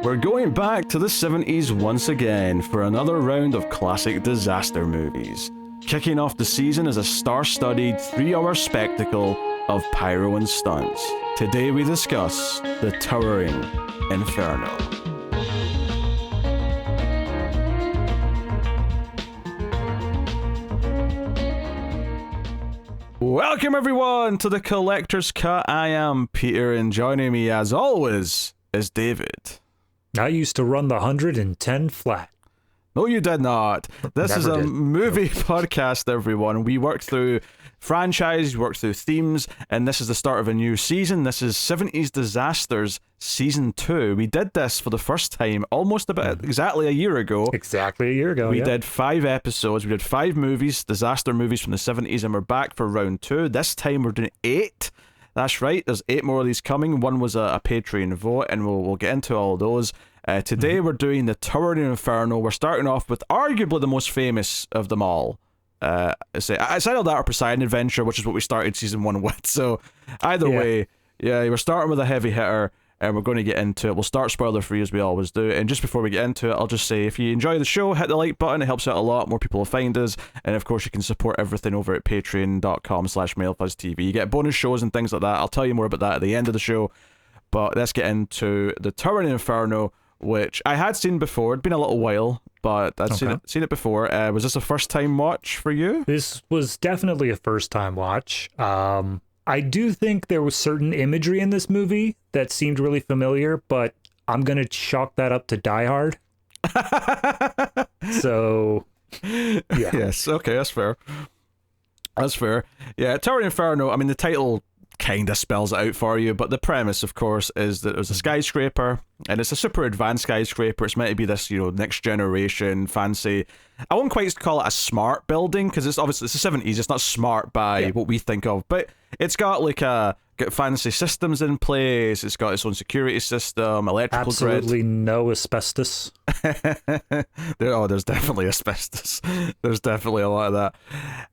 We're going back to the 70s once again for another round of classic disaster movies. Kicking off the season is a star-studded 3-hour spectacle of pyro and stunts. Today we discuss the Towering Inferno. Welcome everyone to the Collector's Cut. I am Peter, and joining me as always is David. I used to run the 110 flat. No, you did not. This is a movie podcast, everyone. We work through franchise, we work through themes, and this is the start of a new season. This is 70s Disasters Season 2. We did this for the first time almost about exactly a year ago. Exactly a year ago, We did 5 episodes. We did 5 movies, disaster movies from the 70s, and we're back for round 2. This time we're doing 8. That's right, there's 8 more of these coming. One was a Patreon vote, and we'll get into all those. Today we're doing the Towering Inferno. We're starting off with arguably the most famous of them all. Outside of that, or Poseidon Adventure, which is what we started season 1 with. So either way, we're starting with a heavy hitter, and we're going to get into it. We'll start spoiler free as we always do. And just before we get into it, I'll just say, if you enjoy the show, hit the like button. It helps out a lot. More people will find us. And of course, you can support everything over at patreon.com/MailFuzzTV. You get bonus shows and things like that. I'll tell you more about that at the end of the show. But let's get into the Towering Inferno, which I had seen before. It'd been a little while, but I'd seen it before. Was this a first time watch for you? This was definitely a first time watch. I do think there was certain imagery in this movie that seemed really familiar, but I'm going to chalk that up to Die Hard. So, yeah. Yes, okay, that's fair. That's fair. Yeah, Towering Inferno, I mean, the title kind of spells it out for you, but the premise, of course, is that there's a skyscraper, and it's a super advanced skyscraper. It's meant to be this, next generation, fancy. I won't quite call it a smart building, because it's the 70s. It's not smart by what we think of, but it's got got fancy systems in place. It's got its own security system, electrical grid. Absolutely no asbestos. There's definitely asbestos. There's definitely a lot of that.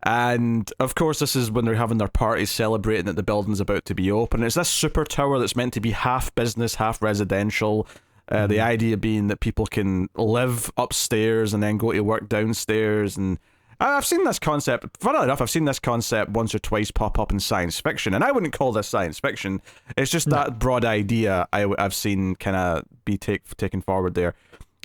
And of course, this is when they're having their parties celebrating that the building's about to be open. It's this super tower that's meant to be half business, half residential. The idea being that people can live upstairs and then go to work downstairs. And I've seen this concept, funnily enough, I've seen this concept once or twice pop up in science fiction, and I wouldn't call this science fiction. It's just that broad idea I've seen kind of be taken forward there.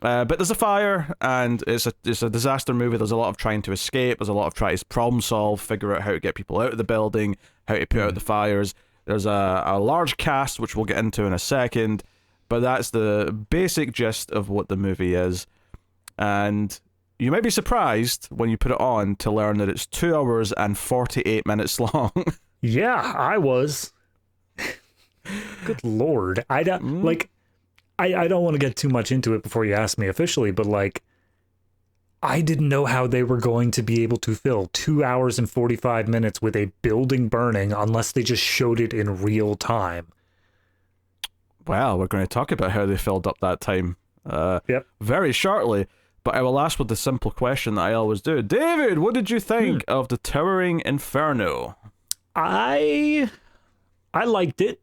But there's a fire, and it's a disaster movie. There's a lot of trying to escape. There's a lot of trying to problem solve, figure out how to get people out of the building, how to put out the fires. There's a large cast, which we'll get into in a second, but that's the basic gist of what the movie is. And you might be surprised when you put it on to learn that it's 2 hours and 48 minutes long. Yeah, I was. Good Lord. I don't want to get too much into it before you ask me officially, but I didn't know how they were going to be able to fill 2 hours and 45 minutes with a building burning unless they just showed it in real time. Well, we're going to talk about how they filled up that time very shortly, but I will ask with the simple question that I always do. David, what did you think of the Towering Inferno? I liked it.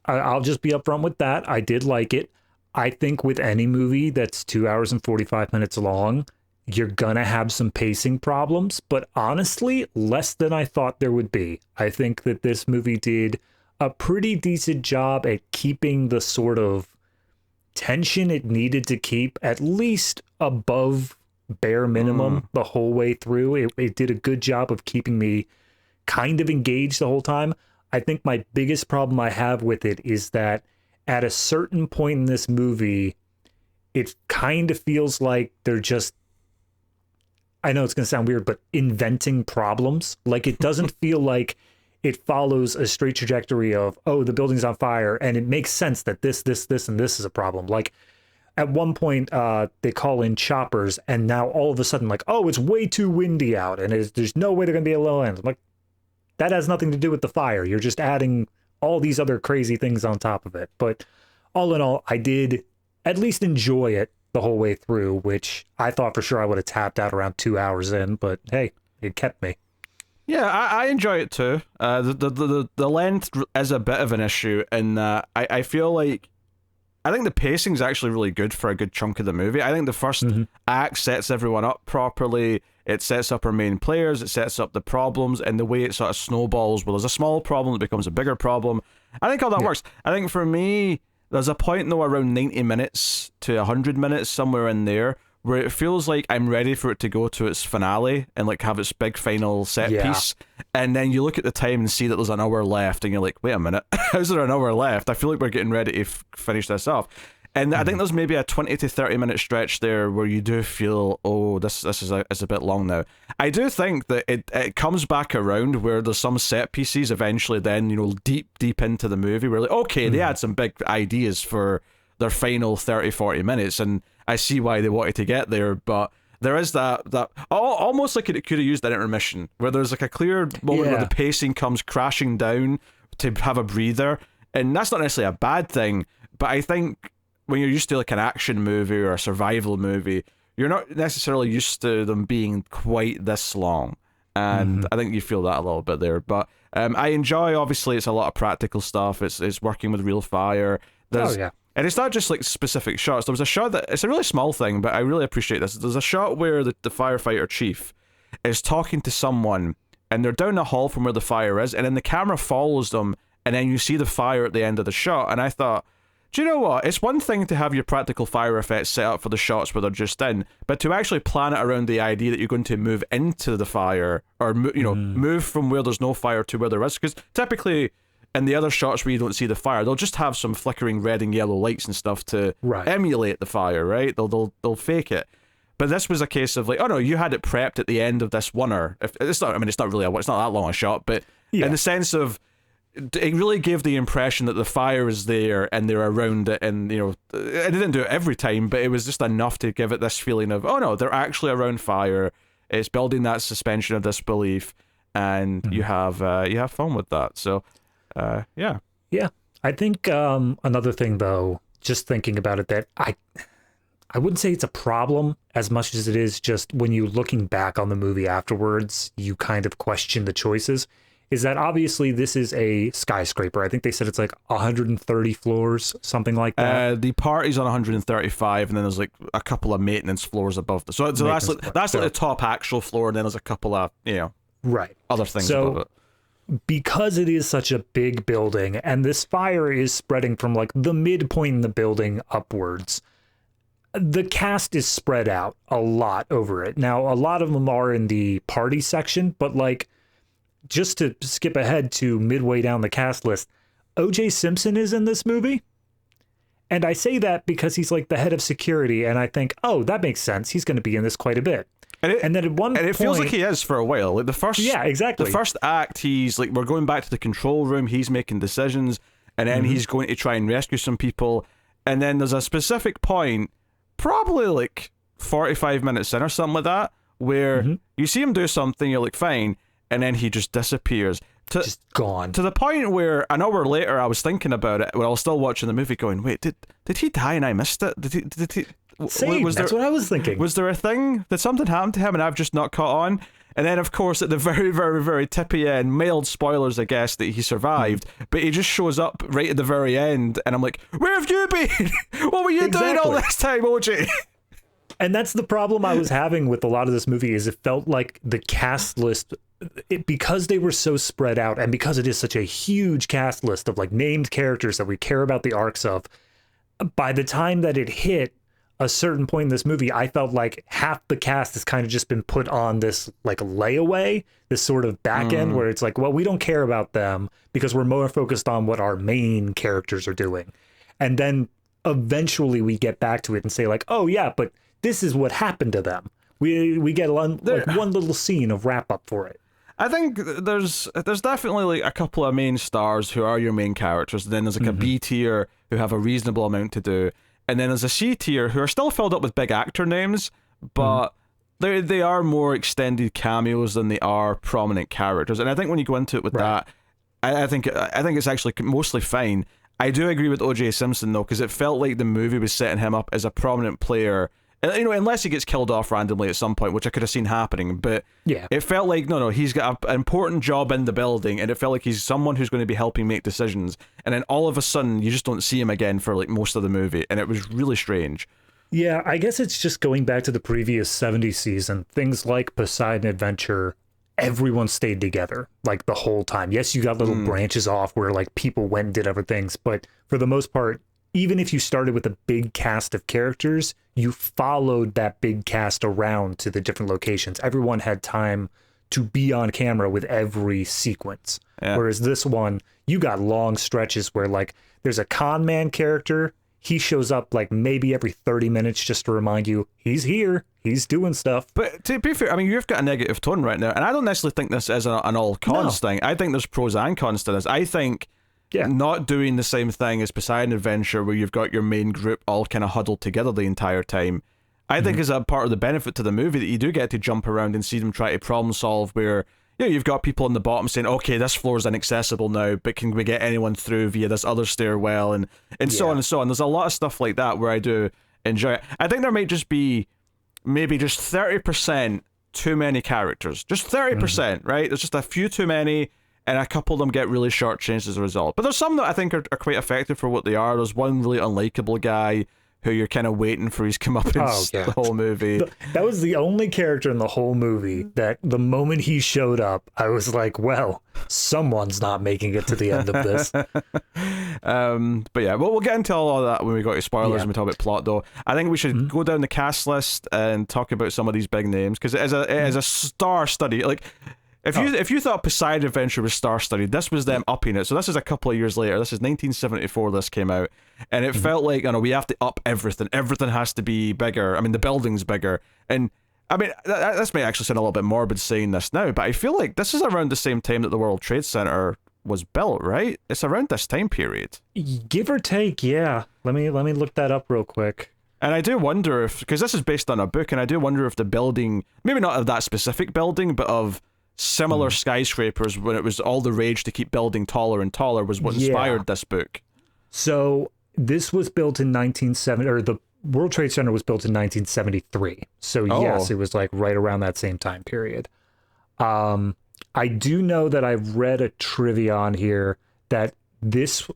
I'll just be upfront with that. I did like it. I think with any movie that's 2 hours and 45 minutes long, you're gonna have some pacing problems, but honestly, less than I thought there would be. I think that this movie did a pretty decent job at keeping the sort of tension it needed to keep at least above bare minimum the whole way through. It did a good job of keeping me kind of engaged the whole time. I think my biggest problem I have with it is that at a certain point in this movie, it kind of feels like they're just, I know it's going to sound weird, but inventing problems. Like, it doesn't feel like it follows a straight trajectory of, oh, the building's on fire, and it makes sense that this, and this is a problem. Like, at one point, they call in choppers, and now all of a sudden, oh, it's way too windy out, and there's no way they're going to be able to land. I'm like, that has nothing to do with the fire. You're just adding all these other crazy things on top of it. But all in all, I did at least enjoy it the whole way through, which I thought for sure I would have tapped out around 2 hours in, but hey, it kept me. Yeah, I enjoy it too. The length is a bit of an issue in that I feel like I think the pacing's actually really good for a good chunk of the movie. I think the first act sets everyone up properly. It sets up our main players. It sets up the problems, and the way it sort of snowballs. Well, there's a small problem that becomes a bigger problem. I think all that works. I think for me, there's a point though around 90 minutes to 100 minutes, somewhere in there, where it feels like I'm ready for it to go to its finale and like have its big final set piece. And then you look at the time and see that there's an hour left, and you're like, wait a minute, how's there an hour left? I feel like we're getting ready to finish this off. And I think there's maybe a 20 to 30 minute stretch there where you do feel, oh, this is a bit long now. I do think that it comes back around where there's some set pieces eventually then, you know, deep into the movie where like, okay, they had some big ideas for their final 30, 40 minutes, and I see why they wanted to get there, but there is that almost like it could have used an intermission where there's like a clear moment where the pacing comes crashing down to have a breather, and that's not necessarily a bad thing, but I think when you're used to like an action movie or a survival movie, you're not necessarily used to them being quite this long, and I think you feel that a little bit there. But I enjoy, obviously, it's a lot of practical stuff. It's working with real fire. And it's not just like specific shots. There was a shot that, it's a really small thing, but I really appreciate this. There's a shot where the firefighter chief is talking to someone, and they're down the hall from where the fire is, and then the camera follows them, and then you see the fire at the end of the shot. And I thought, do you know what? It's one thing to have your practical fire effects set up for the shots where they're just in, but to actually plan it around the idea that you're going to move into the fire, or move from where there's no fire to where there is, because typically in the other shots where you don't see the fire, they'll just have some flickering red and yellow lights and stuff to emulate the fire, right? They'll fake it. But this was a case of like, oh no, you had it prepped at the end of this oneer. It's not that long a shot, but in the sense of, it really gave the impression that the fire is there and they're around it, and you know, it didn't do it every time, but it was just enough to give it this feeling of, oh no, they're actually around fire. It's building that suspension of disbelief, and you have fun with that. So. Yeah. I think another thing, though, just thinking about it, that I wouldn't say it's a problem as much as it is just when you looking back on the movie afterwards, you kind of question the choices. Is that obviously this is a skyscraper? I think they said it's like 130 floors, something like that. The party's on 135, and then there's like a couple of maintenance floors above. So that's like the top actual floor, and then there's a couple of other things above it. Because it is such a big building, and this fire is spreading from like the midpoint in the building upwards, the cast is spread out a lot over it. Now, a lot of them are in the party section, but like, just to skip ahead to midway down the cast list, O.J. Simpson is in this movie. And I say that because he's like the head of security, and I think, oh, that makes sense. He's going to be in this quite a bit. And then at one point, it feels like he is for a while. Like the first act, he's like, we're going back to the control room. He's making decisions, and then he's going to try and rescue some people. And then there's a specific point, probably like 45 minutes in or something like that, where you see him do something. You're like, fine, and then he just disappears. Just gone. To the point where an hour later, I was thinking about it when I was still watching the movie, going, wait, did he die and I missed it? Did he? Same, that's what I was thinking. Was there a thing? Did something happen to him and I've just not caught on? And then, of course, at the very, very, very tippy end, mild spoilers, I guess, that he survived, but he just shows up right at the very end, and I'm like, where have you been? What were you doing all this time, OJ? And that's the problem I was having with a lot of this movie, is it felt like the cast list, because they were so spread out, and because it is such a huge cast list of like named characters that we care about the arcs of, by the time that it hit a certain point in this movie, I felt like half the cast has kind of just been put on this like layaway, this sort of back end where it's like, well, we don't care about them because we're more focused on what our main characters are doing. And then eventually we get back to it and say like, oh yeah, but this is what happened to them. We get one little scene of wrap up for it. I think there's definitely like a couple of main stars who are your main characters, and then there's like a B tier who have a reasonable amount to do. And then there's a C tier who are still filled up with big actor names, but they are more extended cameos than they are prominent characters. And I think when you go into it with that, I think it's actually mostly fine. I do agree with O.J. Simpson though, because it felt like the movie was setting him up as a prominent player You know, unless he gets killed off randomly at some point, which I could have seen happening. But Yeah. it felt like, no, he's got an important job in the building, and it felt like he's someone who's going to be helping make decisions. And then all of a sudden, you just don't see him again for like most of the movie, and it was really strange. Yeah, I guess it's just going back to the previous 70s season. Things like Poseidon Adventure, everyone stayed together like the whole time. Yes, you got little branches off where like people went and did other things, but for the most part, even if you started with a big cast of characters, you followed that big cast around to the different locations. Everyone had time to be on camera with every sequence. Yeah. Whereas this one, you got long stretches where like there's a con man character. He shows up like maybe every 30 minutes just to remind you he's here, he's doing stuff. But to be fair, I mean, you've got a negative tone right now, and I don't necessarily think this is an all cons thing. I think there's pros and cons to this. I think not doing the same thing as Poseidon Adventure, where you've got your main group all kind of huddled together the entire time, I think is a part of the benefit to the movie, that you do get to jump around and see them try to problem solve, where you've got people on the bottom saying, okay, this floor is inaccessible now, but can we get anyone through via this other stairwell, and so on and so on. There's a lot of stuff like that where I do enjoy it. I think there might just be maybe just 30% too many characters. Just 30%, right? There's just a few too many, and a couple of them get really shortchanged as a result. But there's some that I think are quite effective for what they are. There's one really unlikable guy who you're kind of waiting for his comeuppance the whole movie. That was the only character in the whole movie that the moment he showed up, I was like, well, someone's not making it to the end of this. But yeah, we'll get into all of that when we go to spoilers and we talk about plot, though. I think we should go down the cast list and talk about some of these big names, because it is a star study. Like, if you thought Poseidon Adventure was star-studded, this was them upping it. So this is a couple of years later. This is 1974 this came out. And it felt like, we have to up everything. Everything has to be bigger. I mean, the building's bigger. And, I mean, this may actually sound a little bit morbid saying this now, but I feel like this is around the same time that the World Trade Center was built, right? It's around this time period. Give or take, yeah. Let me look that up real quick. And I do wonder if, because this is based on a book, and I do wonder if the building, maybe not of that specific building, but of similar skyscrapers, when it was all the rage to keep building taller and taller, was what inspired this book. So this was built in 1970, or the World Trade Center was built in 1973. So yes, it was like right around that same time period. I do know that I've read a trivia on here that this,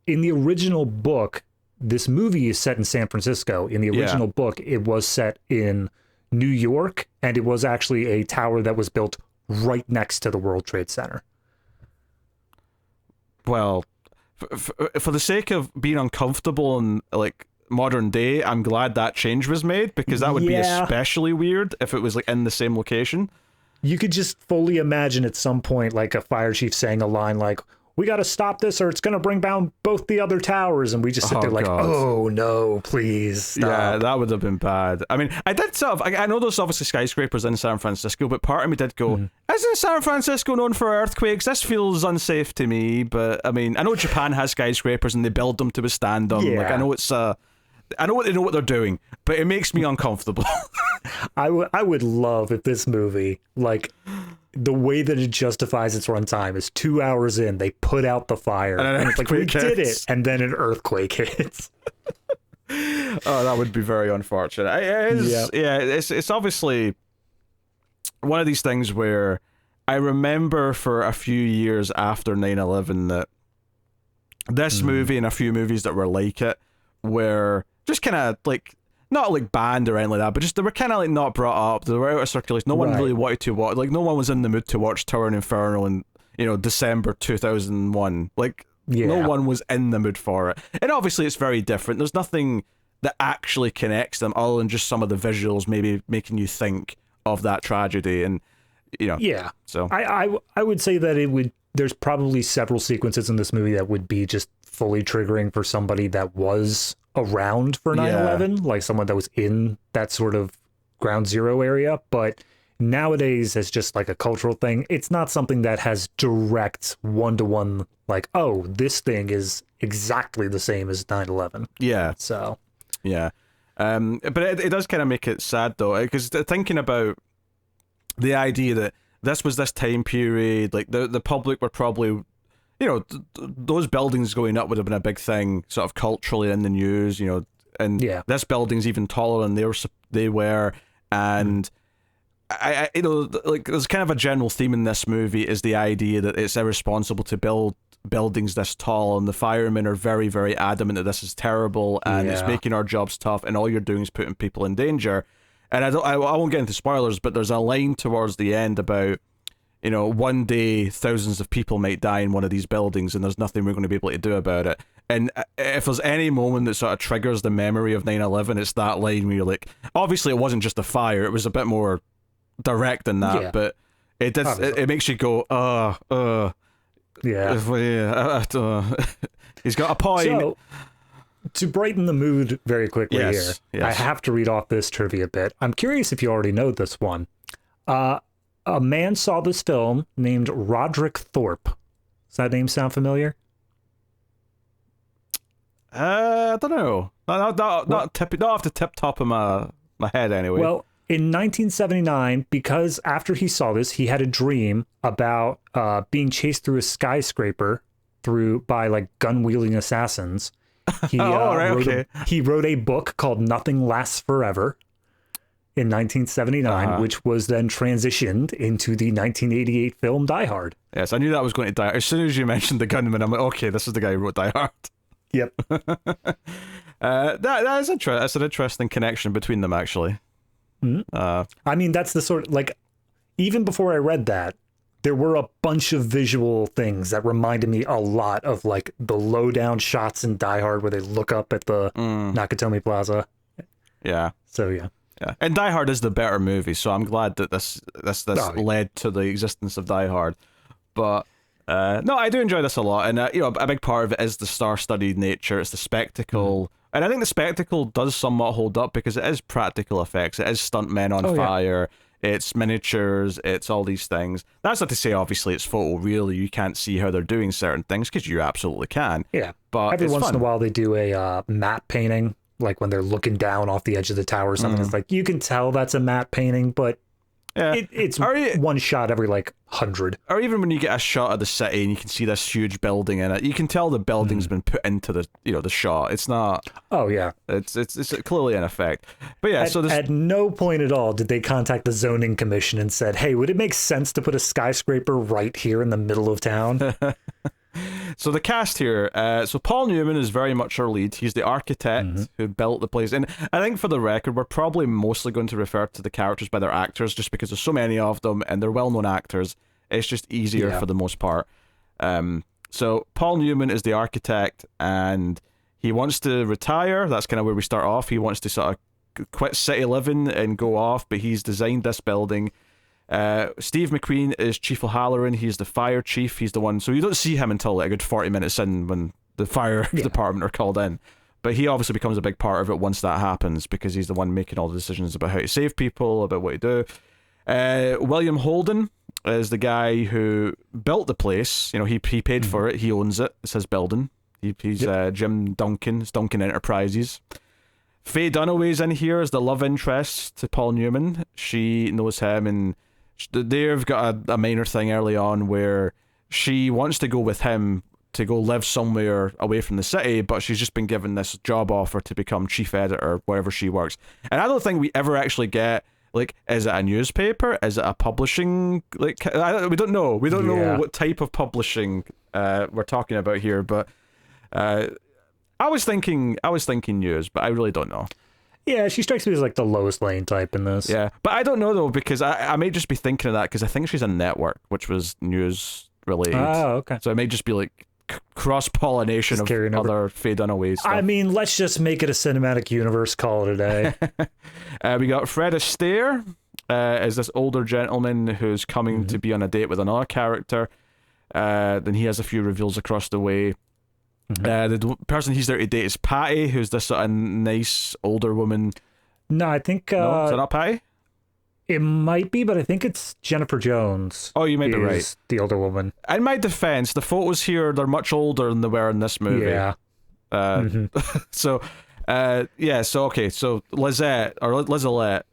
in the original book, this movie is set in San Francisco. In the original book, it was set in New York, and it was actually a tower that was built right next to the World Trade Center. Well, for the sake of being uncomfortable in like modern day, I'm glad that change was made, because that would be especially weird if it was like in the same location. You could just fully imagine at some point like a fire chief saying a line like, we got to stop this or it's going to bring down both the other towers. And we just sit there like, oh no, please stop. Yeah, that would have been bad. I mean, I did sort of, I know there's obviously skyscrapers in San Francisco, but part of me did go, isn't San Francisco known for earthquakes? This feels unsafe to me. But I mean, I know Japan has skyscrapers and they build them to withstand them. Yeah. Like, I know it's, I know they know what they're doing, but it makes me uncomfortable. I would love if this movie, like, the way that it justifies its runtime is 2 hours in, they put out the fire, and it's like, we did it, and then an earthquake hits. Oh, that would be very unfortunate. It's obviously one of these things where I remember for a few years after 9/11 that this movie and a few movies that were like it were just kind of like, not like banned or anything like that, but just they were kind of like not brought up. They were out of circulation. No one really wanted to watch. Like, no one was in the mood to watch Towering Inferno in December 2001. Like, no one was in the mood for it. And obviously, it's very different. There's nothing that actually connects them other than just some of the visuals, maybe making you think of that tragedy. And so I would say that it would. There's probably several sequences in this movie that would be just fully triggering for somebody that was around for 9/11, like someone that was in that sort of ground zero area. But nowadays, as just like a cultural thing, it's not something that has direct one-to-one, like, oh, this thing is exactly the same as 9/11. Yeah. So. Yeah. But it does kind of make it sad, though, because thinking about the idea that this was this time period, like the public were probably, those buildings going up would have been a big thing, sort of culturally in the news, and this building's even taller than they were, and I like there's kind of a general theme in this movie is the idea that it's irresponsible to build buildings this tall, and the firemen are very, very adamant that this is terrible and it's making our jobs tough, and all you're doing is putting people in danger. And I won't get into spoilers, but there's a line towards the end about, one day thousands of people might die in one of these buildings and there's nothing we're going to be able to do about it. And if there's any moment that sort of triggers the memory of 9/11, it's that line where you're like, obviously it wasn't just a fire, it was a bit more direct than that, but it makes you go, he's got a point. So, to brighten the mood very quickly here, I have to read off this trivia bit. I'm curious if you already know this one. A man saw this film named Roderick Thorpe. Does that name sound familiar? I don't know. Not off the tip top of my head anyway. Well, in 1979, because after he saw this, he had a dream about being chased through a skyscraper by like gun-wielding assassins. He he wrote a book called Nothing Lasts Forever in 1979, which was then transitioned into the 1988 film Die Hard. Yes, I knew that was going to Die Hard. As soon as you mentioned the gunman, I'm like, okay, this is the guy who wrote Die Hard. Yep. That is that's an interesting connection between them, actually. I mean, that's the sort of, like, even before I read that, there were a bunch of visual things that reminded me a lot of, like, the low-down shots in Die Hard where they look up at the Nakatomi Plaza. Yeah. So, yeah. Yeah, and Die Hard is the better movie, so I'm glad that this led to the existence of Die Hard. But no, I do enjoy this a lot, and a big part of it is the star-studied nature. It's the spectacle, and I think the spectacle does somewhat hold up because it is practical effects. It is stuntmen on fire. Yeah. It's miniatures. It's all these things. That's not to say, obviously, it's photoreal. You can't see how they're doing certain things because you absolutely can. Yeah, but every once fun. in a while they do a matte painting. Like when they're looking down off the edge of the tower or something, it's like, you can tell that's a matte painting, but it's one shot every, 100. Or even when you get a shot of the city and you can see this huge building in it, you can tell the building's been put into the the shot. It's not... Oh, yeah. It's clearly an effect. But yeah, at no point at all did they contact the zoning commission and said, hey, would it make sense to put a skyscraper right here in the middle of town? So the cast here, so Paul Newman is very much our lead. He's the architect who built the place. And I think for the record, we're probably mostly going to refer to the characters by their actors just because there's so many of them and they're well-known actors. It's just easier for the most part. So Paul Newman is the architect and he wants to retire. That's kind of where we start off. He wants to sort of quit city living and go off, but he's designed this building. Steve McQueen is Chief O'Halloran. He's the fire chief. He's the one, so you don't see him until a good 40 minutes in when the fire department are called in, but he obviously becomes a big part of it once that happens because he's the one making all the decisions about how to save people, about what to do. William Holden is the guy who built the place. He paid for it. He owns it. It's his building. He's Jim Duncan. It's Duncan Enterprises. Faye Dunaway's in here as the love interest to Paul Newman. She knows him, and they've got a minor thing early on where she wants to go with him to go live somewhere away from the city, but she's just been given this job offer to become chief editor wherever she works. And I don't think we ever actually get, is it a newspaper? Is it a publishing? We don't know. We don't know what type of publishing we're talking about here, but I was thinking news, but I really don't know. Yeah, she strikes me as the Lois Lane type in this. Yeah, but I don't know though, because I may just be thinking of that because I think she's on Network, which was news related. Oh, okay. So it may just be cross-pollination of other Faye Dunaway stuff. I mean, let's just make it a cinematic universe, call it a day. We got Fred Astaire as this older gentleman who's coming to be on a date with another character. Then he has a few reveals across the way. The person he's there to date is Patty, who's this sort of nice older woman. No, I think... no, is that not Patty? It might be, but I think it's Jennifer Jones. Oh, you might be right. The older woman. In my defense, the photos here, they're much older than they were in this movie. Yeah. So okay, so Lizette, or Lizalette.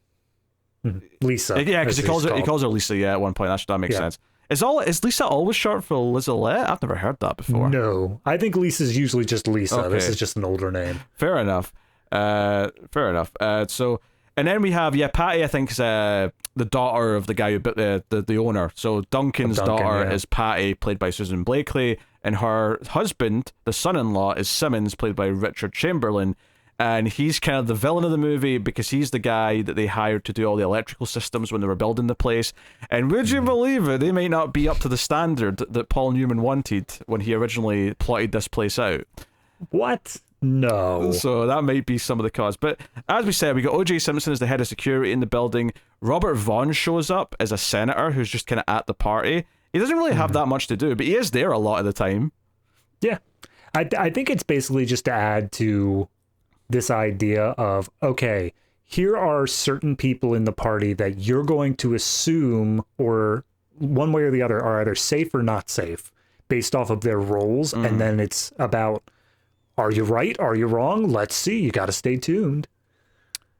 Lisa. Yeah, because he calls her Lisa, at one point. That makes sense. Is Lisa always short for Lizalette? I've never heard that before. No. I think Lisa's usually just Lisa. Okay. This is just an older name. Fair enough. So And then we have Patty. I think is the daughter of the guy who bit the owner. So Duncan's daughter is Patty, played by Susan Blakely, and her husband, the son-in-law, is Simmons, played by Richard Chamberlain. And he's kind of the villain of the movie because he's the guy that they hired to do all the electrical systems when they were building the place. And would you believe it, they might not be up to the standard that Paul Newman wanted when he originally plotted this place out. What? No. So that might be some of the cause. But as we said, we got O.J. Simpson as the head of security in the building. Robert Vaughn shows up as a senator who's just kind of at the party. He doesn't really have that much to do, but he is there a lot of the time. Yeah. I think it's basically just to add to this idea of, okay, here are certain people in the party that you're going to assume, or one way or the other, are either safe or not safe based off of their roles. And then it's about, are you right? Are you wrong? Let's see. You got to stay tuned.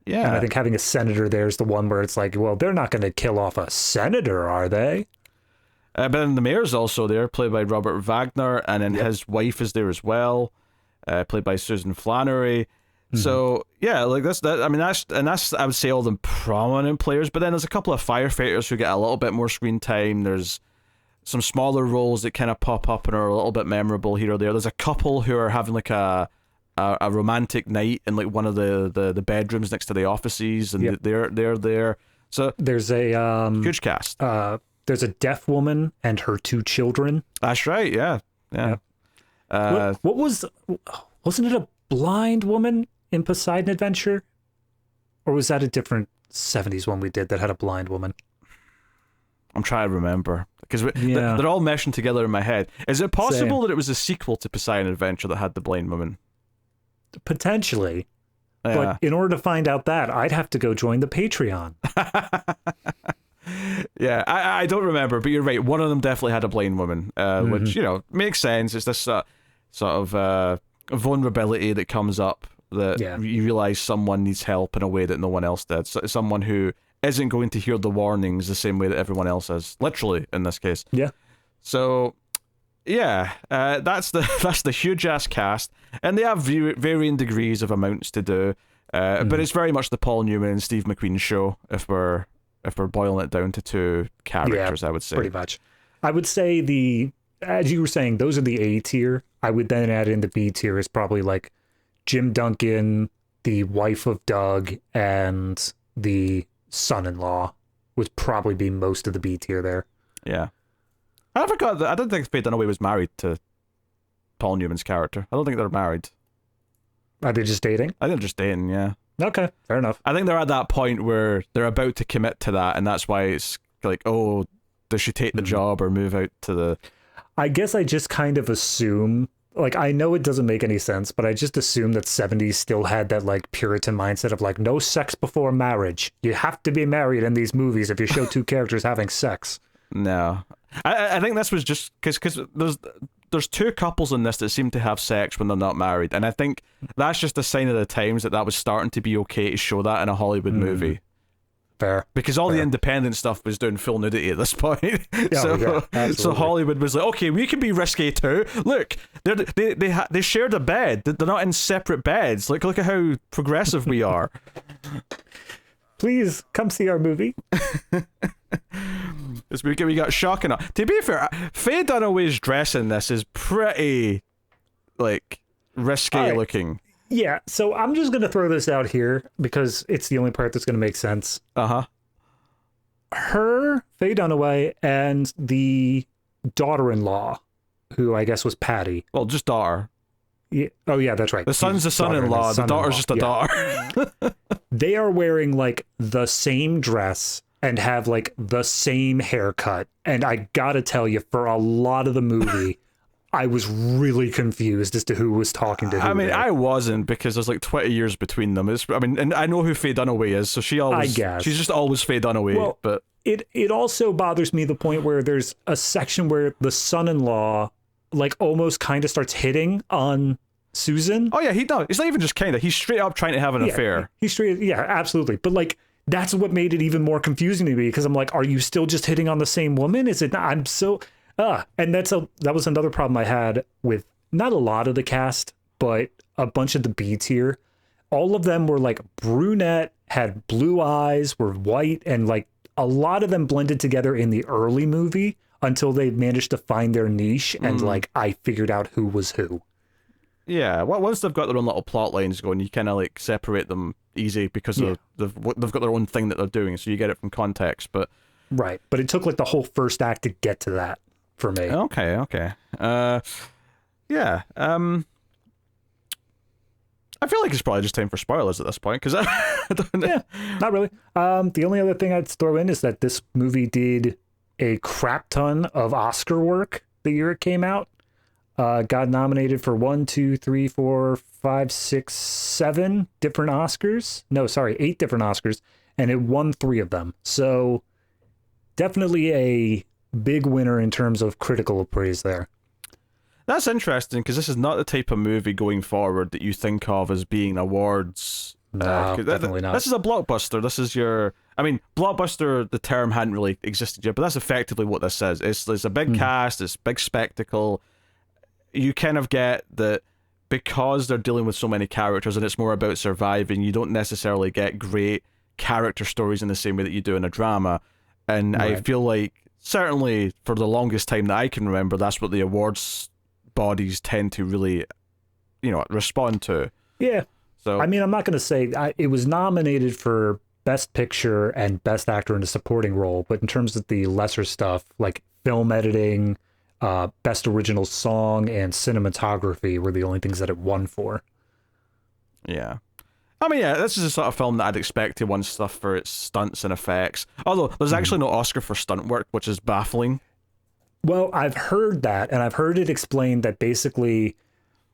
Yeah. And I think having a senator there is the one where it's like, well, they're not going to kill off a senator, are they? But then the mayor's also there, played by Robert Wagner, and then his wife is there as well, played by Susan Flannery. So yeah, like that's I would say all the prominent players. But then there's a couple of firefighters who get a little bit more screen time. There's some smaller roles that kind of pop up and are a little bit memorable here or there. There's a couple who are having like a romantic night in like one of the bedrooms next to the offices, and they're there. So there's a huge cast. There's a deaf woman and her 2 children. That's right. Yeah. What wasn't it a blind woman in Poseidon Adventure, or was that a different 70s one we did that had a blind woman? I'm trying to remember because they're all meshing together in my head. Is it possible that it was a sequel to Poseidon Adventure that had the blind woman? Potentially. Yeah. But in order to find out that, I'd have to go join the Patreon. Yeah, I don't remember, but you're right. One of them definitely had a blind woman, which, makes sense. It's this sort of vulnerability that comes up that you realize someone needs help in a way that no one else did. So someone who isn't going to hear the warnings the same way that everyone else is, literally in this case. Yeah. So that's the huge ass cast, and they have varying degrees of amounts to do. But it's very much the Paul Newman and Steve McQueen show if we're boiling it down to 2 characters. I would say pretty much. I would say as you were saying, those are the A tier. I would then add in the B tier is probably like Jim Duncan, the wife of Doug, and the son-in-law would probably be most of the B tier there. Yeah. I forgot that I don't think Faye Dunaway was married to Paul Newman's character. I don't think they're married. Are they just dating? I think they're just dating, yeah. Okay, fair enough. I think they're at that point where they're about to commit to that, and that's why it's like, oh, does she take the job or move out to the... I guess I just kind of assume, like, I know it doesn't make any sense, but I just assume that 70s still had that, like, Puritan mindset of, like, no sex before marriage. You have to be married in these movies if you show 2 characters having sex. No. I think this was just... Because there's 2 couples in this that seem to have sex when they're not married, and I think that's just a sign of the times that was starting to be okay to show that in a Hollywood movie. Fair. Because all the independent stuff was doing full nudity at this point. Yeah, so Hollywood was like, okay, we can be risque too. Look, they shared a bed. They're not in separate beds. Look at how progressive we are. Please come see our movie. We got shocking. To be fair, Faye Dunaway's dress in this is pretty, like, risque looking. Yeah, so I'm just going to throw this out here because it's the only part that's going to make sense. Uh-huh. Her, Faye Dunaway, and the daughter-in-law, who I guess was Patty. Well, just daughter. Yeah. Oh, yeah, that's right. The son's the son-in-law. The daughter's just a daughter. They are wearing, like, the same dress and have, like, the same haircut. And I gotta tell you, for a lot of the movie... I was really confused as to who was talking to who. I mean, I wasn't, because there's like 20 years between them. And I know who Faye Dunaway is, so she's just always Faye Dunaway. Well, but it also bothers me the point where there's a section where the son-in-law like almost kind of starts hitting on Susan. Oh yeah, he's not even just kind of. He's straight up trying to have an affair. Yeah, absolutely. But like, that's what made it even more confusing to me, because I'm like, are you still just hitting on the same woman? Is it not? I'm so... and that was another problem I had with not a lot of the cast, but a bunch of the B tier. All of them were like brunette, had blue eyes, were white, and like a lot of them blended together in the early movie until they managed to find their niche and like I figured out who was who. Yeah, well, once they've got their own little plot lines going, you kind of like separate them easy because they've got their own thing that they're doing, so you get it from context. But right, but it took like the whole first act to get to that for me. Okay. Yeah. I feel like it's probably just time for spoilers at this point because I don't know. Yeah, not really. The only other thing I'd throw in is that this movie did a crap ton of Oscar work the year it came out. Got nominated for 8 different Oscars. No, sorry, 8 different Oscars, and it won 3 of them. So definitely a big winner in terms of critical praise there. That's interesting because this is not the type of movie going forward that you think of as being awards. No, definitely not. This is a blockbuster. This is your... I mean, blockbuster, the term hadn't really existed yet, but that's effectively what this is. It's a big cast, it's a big spectacle. You kind of get that because they're dealing with so many characters and it's more about surviving, you don't necessarily get great character stories in the same way that you do in a drama. And right. I feel like, certainly for the longest time that I can remember, that's what the awards bodies tend to really, respond to. Yeah. So I mean, I'm not going to say it was nominated for Best Picture and Best Actor in a Supporting Role, but in terms of the lesser stuff, like film editing, Best Original Song, and cinematography were the only things that it won for. Yeah. I mean, yeah, this is the sort of film that I'd expect to win stuff for its stunts and effects. Although, there's actually no Oscar for stunt work, which is baffling. Well, I've heard that, and I've heard it explained that basically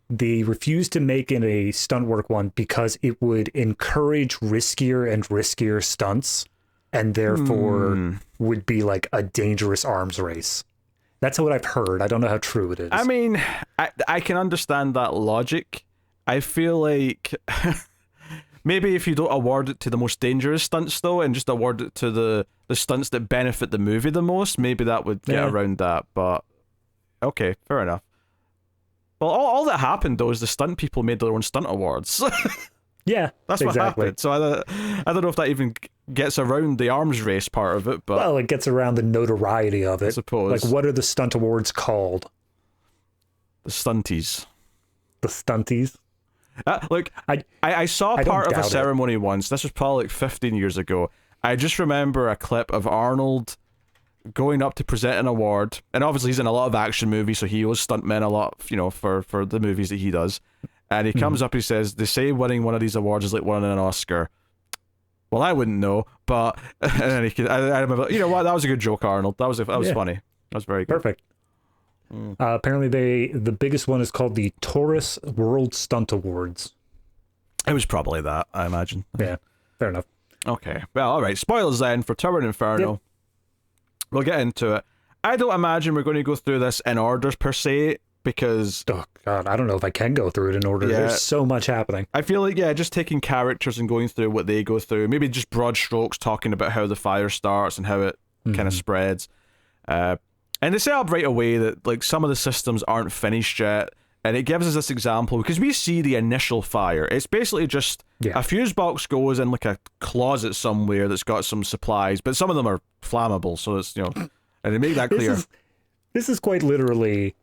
they refused to make it a stunt work one because it would encourage riskier and riskier stunts, and therefore would be like a dangerous arms race. That's what I've heard. I don't know how true it is. I mean, I can understand that logic. I feel like maybe if you don't award it to the most dangerous stunts, though, and just award it to the stunts that benefit the movie the most, maybe that would get around that. But okay, fair enough. Well, all that happened, though, is the stunt people made their own stunt awards. Yeah, that's exactly. what happened. So I don't know if that even gets around the arms race part of it, but... Well, it gets around the notoriety of it. I suppose. Like, what are the stunt awards called? The Stunties. The Stunties? Look, I saw part of a ceremony once. This was probably like 15 years ago. I just remember a clip of Arnold going up to present an award, and obviously he's in a lot of action movies, so he owes stuntmen a lot, for the movies that he does. And he comes up, he says, they say winning one of these awards is like winning an Oscar. Well, I wouldn't know, but and then I remember, you know what, that was a good joke, Arnold. That was funny. That was very good. Perfect. Apparently the biggest one is called the Taurus World Stunt Awards. It was probably that, I imagine. Yeah, fair enough. Okay, well, all right. Spoilers then for Towering Inferno. Yep. We'll get into it. I don't imagine we're going to go through this in orders per se, because... Oh, God, I don't know if I can go through it in order. Yeah. There's so much happening. I feel like, just taking characters and going through what they go through, maybe just broad strokes talking about how the fire starts and how it kind of spreads. And they set up right away that like some of the systems aren't finished yet, and it gives us this example, because we see the initial fire. It's basically just a fuse box goes in like a closet somewhere that's got some supplies, but some of them are flammable, so it's, and they make that clear. This is quite literally...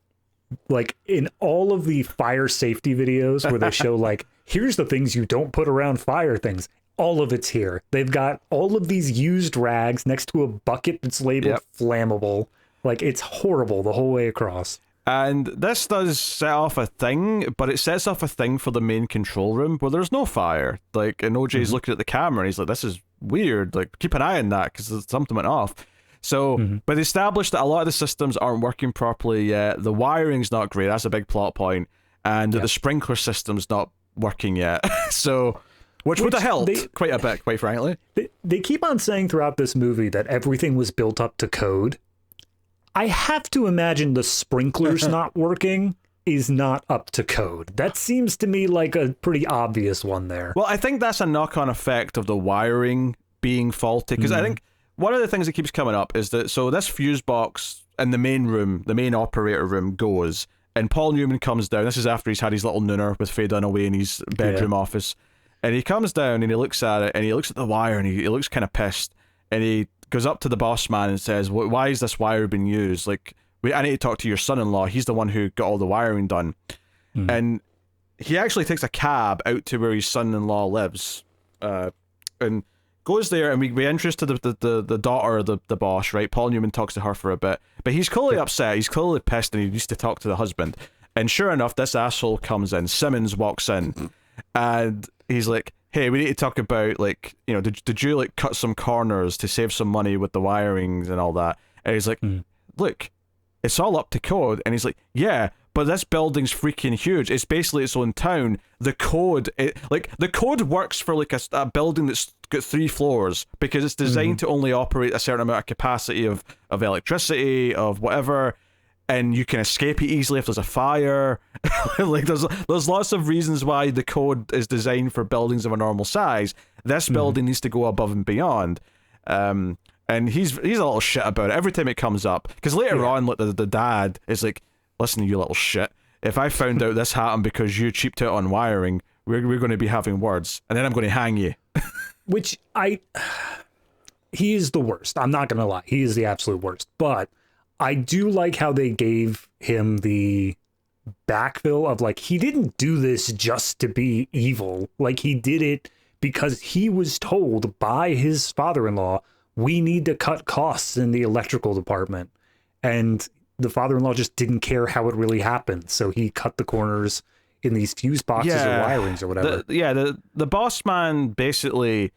like in all of the fire safety videos where they show like, here's the things you don't put around fire things, all of it's here. They've got all of these used rags next to a bucket that's labeled flammable. Like, it's horrible the whole way across. And this does set off a thing, but it sets off a thing for the main control room where there's no fire. Like, and OJ's looking at the camera and he's like, this is weird. Like, keep an eye on that because something went off. So, but they established that a lot of the systems aren't working properly yet. The wiring's not great. That's a big plot point. And the sprinkler system's not working yet. So, which would have helped quite a bit, quite frankly. They keep on saying throughout this movie that everything was built up to code. I have to imagine the sprinklers not working is not up to code. That seems to me like a pretty obvious one there. Well, I think that's a knock-on effect of the wiring being faulty, because I think one of the things that keeps coming up is that, so this fuse box in the main room, the main operator room goes, and Paul Newman comes down. This is after he's had his little nooner with Faye Dunaway in his bedroom office. And he comes down and he looks at it and he looks at the wire and he looks kind of pissed. And he goes up to the boss man and says, why is this wire being used? Like, I need to talk to your son-in-law. He's the one who got all the wiring done. And he actually takes a cab out to where his son-in-law lives, and goes there, and we introduce to the daughter of the boss, right? Paul Newman talks to her for a bit, but he's clearly upset. He's clearly pissed, and he needs to talk to the husband. And sure enough, this asshole comes in. Simmons walks in, and he's like, hey, we need to talk about, like, you know, did you, like, cut some corners to save some money with the wirings and all that? And he's like, look, it's all up to code. And he's like, yeah, but this building's freaking huge. It's basically its own town. The code, the code works for, like, a building that's got 3 floors because it's designed to only operate a certain amount of capacity of electricity, of whatever, and you can escape it easily if there's a fire. Like, there's lots of reasons why the code is designed for buildings of a normal size. This building needs to go above and beyond. And he's a little shit about it every time it comes up. Because later on, like, the dad is like, listen, you little shit. If I found out this happened because you cheaped out on wiring, we're going to be having words. And then I'm going to hang you. Which he is the worst. I'm not going to lie. He is the absolute worst. But I do like how they gave him the backfill of, like, he didn't do this just to be evil. Like, he did it because he was told by his father-in-law, we need to cut costs in the electrical department. And the father-in-law just didn't care how it really happened. So he cut the corners in these fuse boxes or wirings or whatever. The boss man basically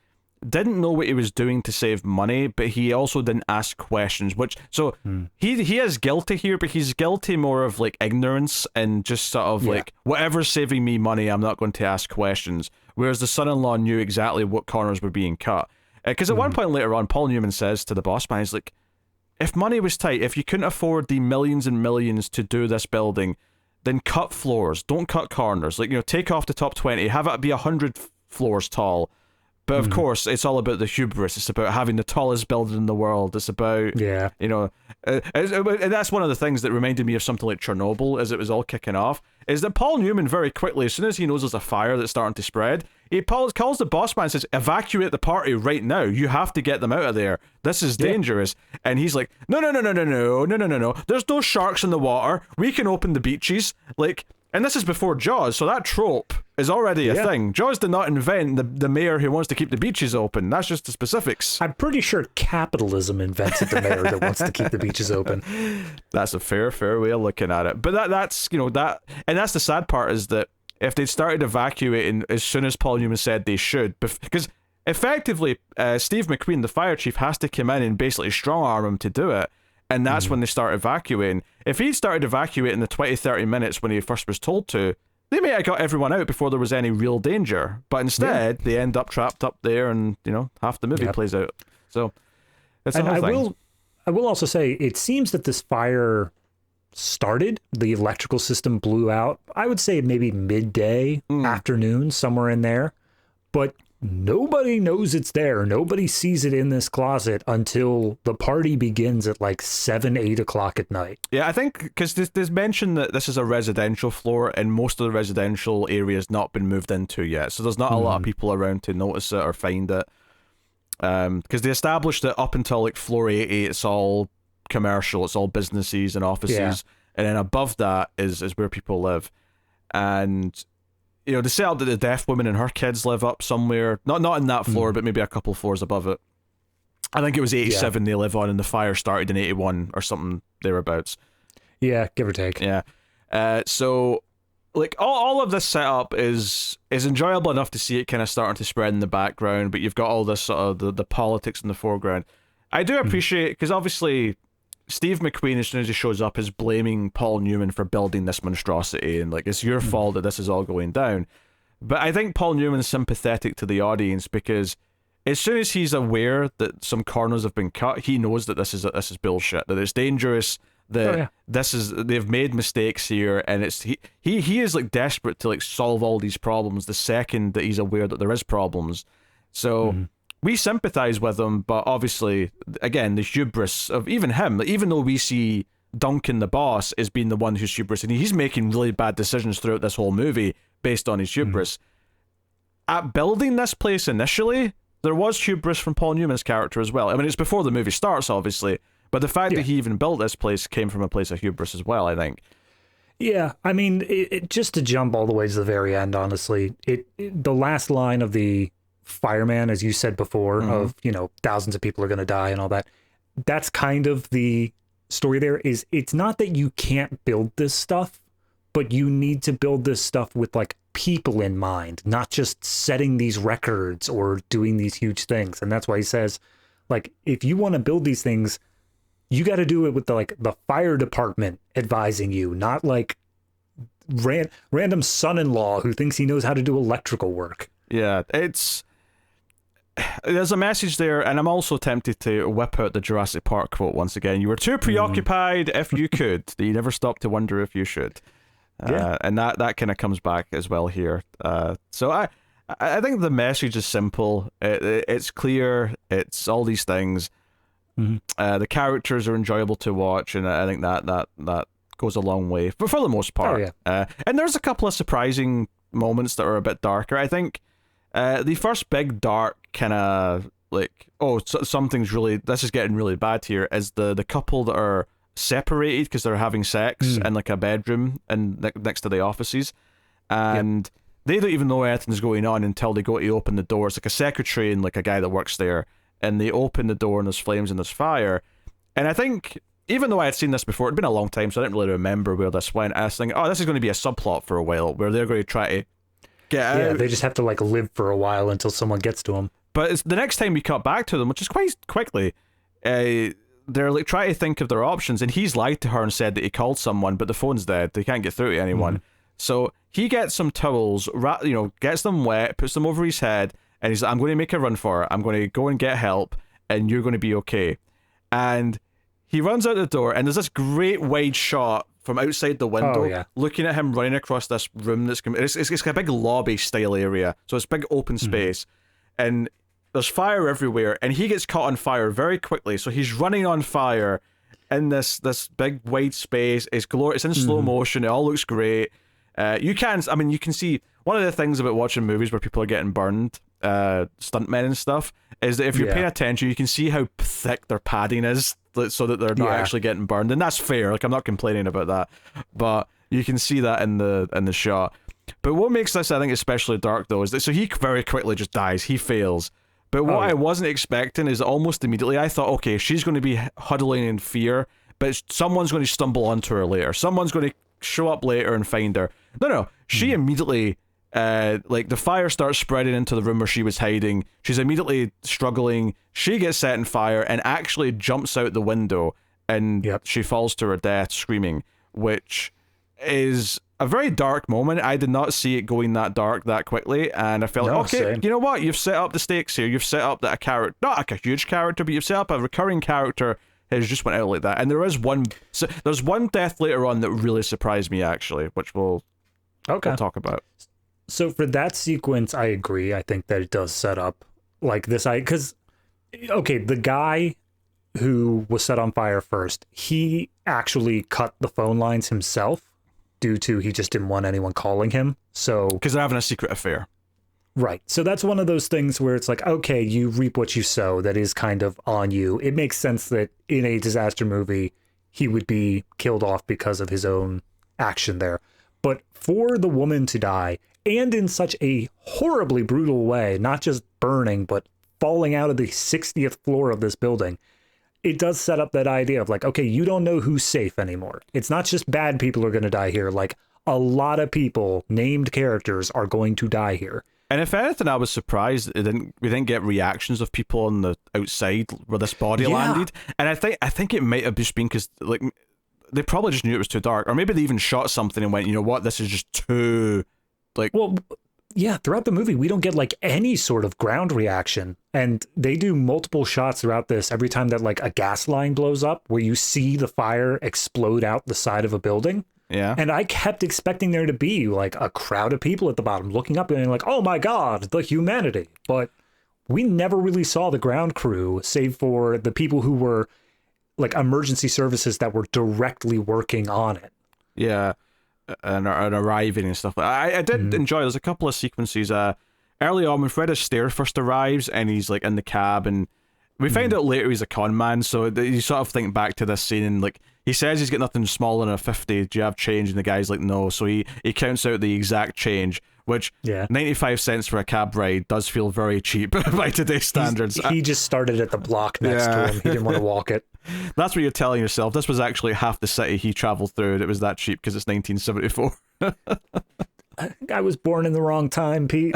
didn't know what he was doing to save money, but he also didn't ask questions, he is guilty here, but he's guilty more of, like, ignorance and just sort of like, whatever's saving me money, I'm not going to ask questions. Whereas the son-in-law knew exactly what corners were being cut. Because at one point later on, Paul Newman says to the boss man, he's like, if money was tight, if you couldn't afford the millions and millions to do this building, then cut floors, don't cut corners. Like, you know, take off the top 20, have it be 100 floors tall. But of course, it's all about the hubris. It's about having the tallest building in the world. It's about, you know, and that's one of the things that reminded me of something like Chernobyl as it was all kicking off, is that Paul Newman very quickly, as soon as he knows there's a fire that's starting to spread, he calls the boss man and says, evacuate the party right now. You have to get them out of there. This is dangerous. And he's like, no. There's no sharks in the water. We can open the beaches. Like, and this is before Jaws, so that trope is already a thing. Jaws did not invent the mayor who wants to keep the beaches open. That's just the specifics. I'm pretty sure capitalism invented the mayor that wants to keep the beaches open. That's a fair way of looking at it. But that's, you know, and that's the sad part, is that if they'd started evacuating as soon as Paul Newman said they should, because effectively Steve McQueen, the fire chief, has to come in and basically strong arm him to do it. And that's when they start evacuating. If he'd started evacuating the 20-30 minutes when he first was told to, they may have got everyone out before there was any real danger. But instead, they end up trapped up there, and, you know, half the movie plays out. So, it's a whole thing. I will also say, it seems that this fire started, the electrical system blew out, I would say maybe midday, afternoon, somewhere in there. But nobody knows it's there. Nobody sees it in this closet until the party begins at like 7-8 o'clock at night. Yeah, I think because there's mention that this is a residential floor and most of the residential area has not been moved into yet, so there's not a lot of people around to notice it or find it. Because they established that up until like floor 80, it's all commercial, it's all businesses and offices, and then above that is where people live. And you know, they set up that the deaf woman and her kids live up somewhere, not in that floor, but maybe a couple floors above it. I think it was 87 they live on, and the fire started in 81 or something thereabouts. Yeah, give or take. Yeah. So, like, all of this setup is enjoyable enough to see it kind of starting to spread in the background, but you've got all this sort of the politics in the foreground. I do appreciate, because obviously Steve McQueen, as soon as he shows up, is blaming Paul Newman for building this monstrosity, and like, it's your fault that this is all going down. But I think Paul Newman's sympathetic to the audience, because as soon as he's aware that some corners have been cut, he knows that this is bullshit, that it's dangerous, that they've made mistakes here, and it's he is like desperate to like solve all these problems the second that he's aware that there is problems. So we sympathize with him, but obviously, again, the hubris of even him, even though we see Duncan, the boss, as being the one who's hubris, and he's making really bad decisions throughout this whole movie based on his hubris. at building this place initially, there was hubris from Paul Newman's character as well. I mean, it's before the movie starts, obviously, but the fact that he even built this place came from a place of hubris as well, I think. Yeah, I mean, just to jump all the way to the very end, honestly, the last line of the fireman, as you said before, of, you know, thousands of people are going to die and all that, that's kind of the story there. Is it's not that you can't build this stuff, but you need to build this stuff with, like, people in mind, not just setting these records or doing these huge things. And that's why he says, like, if you want to build these things, you got to do it with the fire department advising you, not like random son-in-law who thinks he knows how to do electrical work. Yeah, there's a message there, and I'm also tempted to whip out the Jurassic Park quote once again. You were too preoccupied if you could, that you never stopped to wonder if you should. And that kind of comes back as well here. So I think the message is simple. It's clear. It's all these things. The characters are enjoyable to watch, and I think that goes a long way, but for the most part. And there's a couple of surprising moments that are a bit darker. I think the first big dark kind of like, something's really, this is getting really bad here, is the couple that are separated because they're having sex in like a bedroom and next to the offices, and they don't even know anything's going on until they go to open the door. It's like a secretary and like a guy that works there, and they open the door and there's flames and there's fire. And I think, even though I had seen this before, it'd been a long time, so I didn't really remember where this went. I was thinking, this is going to be a subplot for a while, where they're going to try to get out. Yeah, they just have to like live for a while until someone gets to them. But it's the next time we cut back to them, which is quite quickly, they're like trying to think of their options, and he's lied to her and said that he called someone, but the phone's dead. They can't get through to anyone. So he gets some towels, gets them wet, puts them over his head, and he's like, I'm going to make a run for it. I'm going to go and get help, and you're going to be okay. And he runs out the door, and there's this great wide shot from outside the window, looking at him running across this room. It's a big lobby style area, so it's big open space, and there's fire everywhere, and he gets caught on fire very quickly. So he's running on fire in this big wide space. It's glorious. It's in slow motion. It all looks great. You can see one of the things about watching movies where people are getting burned, stuntmen and stuff, is that if you're paying attention, you can see how thick their padding is, so that they're not actually getting burned, and that's fair. Like, I'm not complaining about that, but you can see that in the shot. But what makes this, I think, especially dark though, is that so he very quickly just dies. He fails. But what I wasn't expecting is almost immediately I thought, okay, she's going to be huddling in fear, but someone's going to stumble onto her later. Someone's going to show up later and find her. No. She immediately, the fire starts spreading into the room where she was hiding. She's immediately struggling. She gets set on fire and actually jumps out the window, and she falls to her death screaming, which is a very dark moment. I did not see it going that dark that quickly, and I felt same. You know what? You've set up the stakes here. You've set up that a character, not like a huge character, but you've set up a recurring character has just went out like that. And there's one death later on that really surprised me, actually, which we'll talk about. So for that sequence, I agree. I think that it does set up like this. The guy who was set on fire first, he actually cut the phone lines himself due to he just didn't want anyone calling him. So because they're having a secret affair. Right. So that's one of those things where it's like, okay, you reap what you sow. That is kind of on you. It makes sense that in a disaster movie, he would be killed off because of his own action there. But for the woman to die, and in such a horribly brutal way, not just burning, but falling out of the 60th floor of this building, it does set up that idea of like, okay, you don't know who's safe anymore. It's not just bad people are going to die here. Like, a lot of people, named characters, are going to die here. And if anything, I was surprised we didn't get reactions of people on the outside where this body landed. And I think it might have just been because like they probably just knew it was too dark, or maybe they even shot something and went, you know what, this is just too like. Well, yeah, throughout the movie, we don't get like any sort of ground reaction, and they do multiple shots throughout this. Every time that like a gas line blows up, where you see the fire explode out the side of a building. Yeah. And I kept expecting there to be like a crowd of people at the bottom looking up and like, oh my God, the humanity. But we never really saw the ground crew, save for the people who were like emergency services that were directly working on it. Yeah. And arriving and stuff. I did enjoy, there's a couple of sequences. early on when Fred Astaire first arrives and he's like in the cab, and we find out later he's a con man, so you sort of think back to this scene and like he says he's got nothing smaller than a 50. Do you have change? And the guy's like, no. So he counts out the exact change, which 95 cents for a cab ride does feel very cheap by today's standards. He just started at the block next to him. He didn't want to walk it. That's what you're telling yourself. This was actually half the city he traveled through, and it was that cheap because it's 1974. I was born in the wrong time, Pete.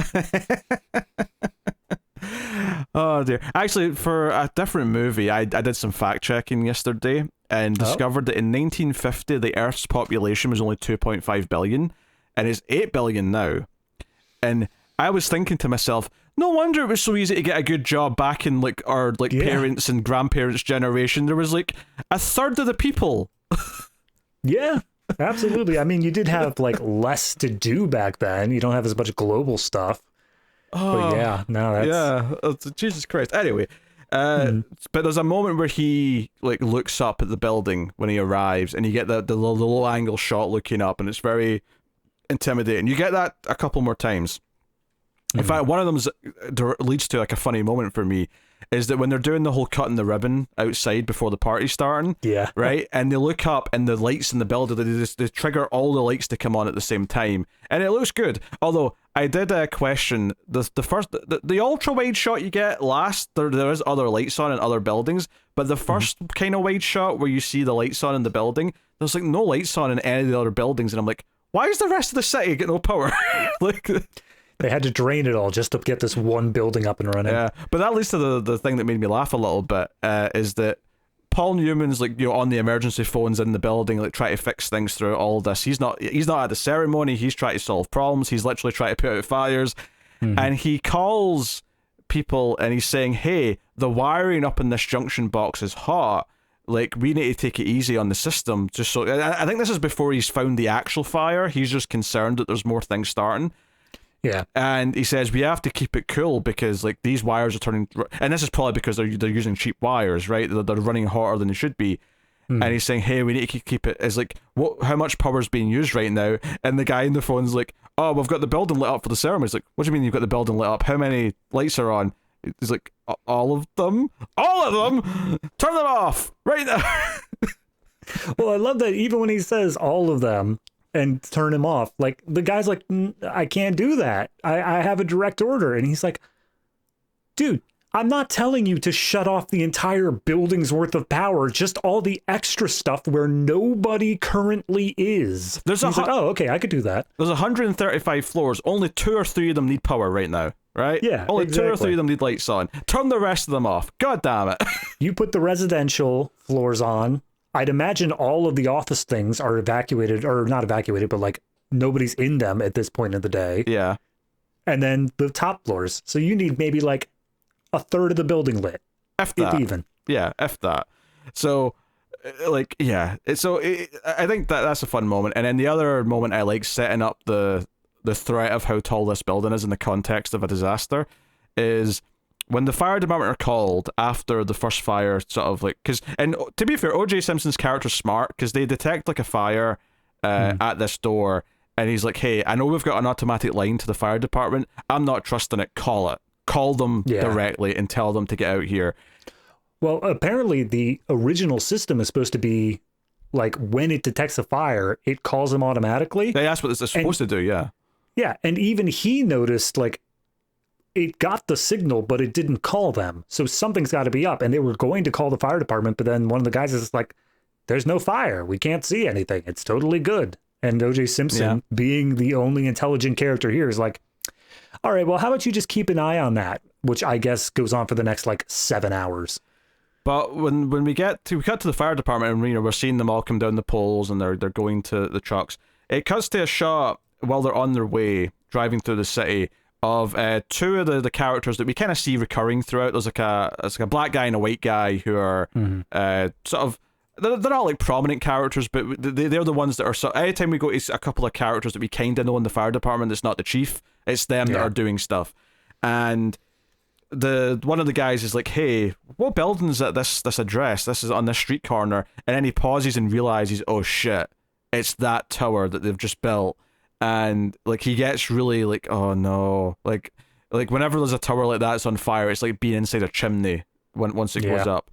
Oh dear. Actually, for a different movie, I did some fact checking yesterday and discovered that in 1950 the Earth's population was only 2.5 billion, and it's 8 billion now. And I was thinking to myself, no wonder it was so easy to get a good job back in like our parents and grandparents' generation. There was like a third of the people. Yeah, absolutely. I mean, you did have like less to do back then. You don't have as much global stuff. But yeah, no, that's... Yeah, Jesus Christ. Anyway, but there's a moment where he like looks up at the building when he arrives, and you get the low angle shot looking up, and it's very intimidating. You get that a couple more times. In fact, one of them leads to like a funny moment for me, is that when they're doing the whole cutting the ribbon outside before the party's starting, right, and they look up and the lights in the building, they trigger all the lights to come on at the same time, and it looks good. Although I did question the ultra wide shot you get last. There is other lights on in other buildings, but the first kind of wide shot where you see the lights on in the building, there's like no lights on in any of the other buildings, and I'm like, why is the rest of the city get no power? Like. They had to drain it all just to get this one building up and running. Yeah, but that leads to the thing that made me laugh a little bit, is that Paul Newman's like, you know, on the emergency phones in the building, like trying to fix things through all this. He's not at the ceremony. He's trying to solve problems. He's literally trying to put out fires, and he calls people and he's saying, "Hey, the wiring up in this junction box is hot. Like, we need to take it easy on the system." Just so I think this is before he's found the actual fire. He's just concerned that there's more things starting. Yeah, and he says we have to keep it cool because like these wires are turning, and this is probably because they're using cheap wires, right? They're running hotter than they should be. And he's saying, "Hey, we need to keep it." It's like, what? How much power is being used right now? And the guy in the phone's like, "Oh, we've got the building lit up for the ceremony." It's like, "What do you mean you've got the building lit up? How many lights are on?" He's like, "All of them. All of them. Turn them off right now." Well, I love that even when he says all of them and turn him off, like the guy's like, "I can't do that. I have a direct order." And he's like, "Dude, I'm not telling you to shut off the entire building's worth of power, just all the extra stuff where nobody currently is." He's like, "Oh, okay, I could do that." There's 135 floors. Only 2 or 3 of them need power right now, right? Yeah, only exactly. 2 or 3 of them need lights on. Turn the rest of them off. God damn it. You put the residential floors on. I'd imagine all of the office things are evacuated, or not evacuated, but like nobody's in them at this point of the day. Yeah. And then the top floors. So you need maybe like a third of the building lit. If that. If even. Yeah, if that. So, like, yeah. I think that's a fun moment. And then the other moment I like, setting up the threat of how tall this building is in the context of a disaster, is when the fire department are called after the first fire, sort of like, and to be fair, O.J. Simpson's character's smart, because they detect like a fire at this door, and he's like, "Hey, I know we've got an automatic line to the fire department. I'm not trusting it. Call it. Call them directly and tell them to get out here." Well, apparently the original system is supposed to be like, when it detects a fire, it calls them automatically. Yeah, that's what it's supposed to do, yeah. Yeah, and even he noticed, like, it got the signal, but it didn't call them. So something's got to be up. And they were going to call the fire department, but then one of the guys is like, "There's no fire. We can't see anything. It's totally good." And O.J. Simpson, being the only intelligent character here, is like, "All right, well, how about you just keep an eye on that?" Which I guess goes on for the next, like, 7 hours. But when we cut to the fire department, and, you know, we're seeing them all come down the poles, and they're going to the trucks. It cuts to a shot while they're on their way, driving through the city, of 2 of the characters that we kind of see recurring throughout. There's like a black guy and a white guy who are sort of, they're not like prominent characters, but they're the ones that are sort of, anytime we go to a couple of characters that we kind of know in the fire department, it's not the chief, it's them that are doing stuff. And one of the guys is like, "Hey, what building's at this address? This is on this street corner." And then he pauses and realizes, oh shit, it's that tower that they've just built. And like he gets really like, oh no, like Like whenever there's a tower like that's on fire, it's like being inside a chimney once it goes up.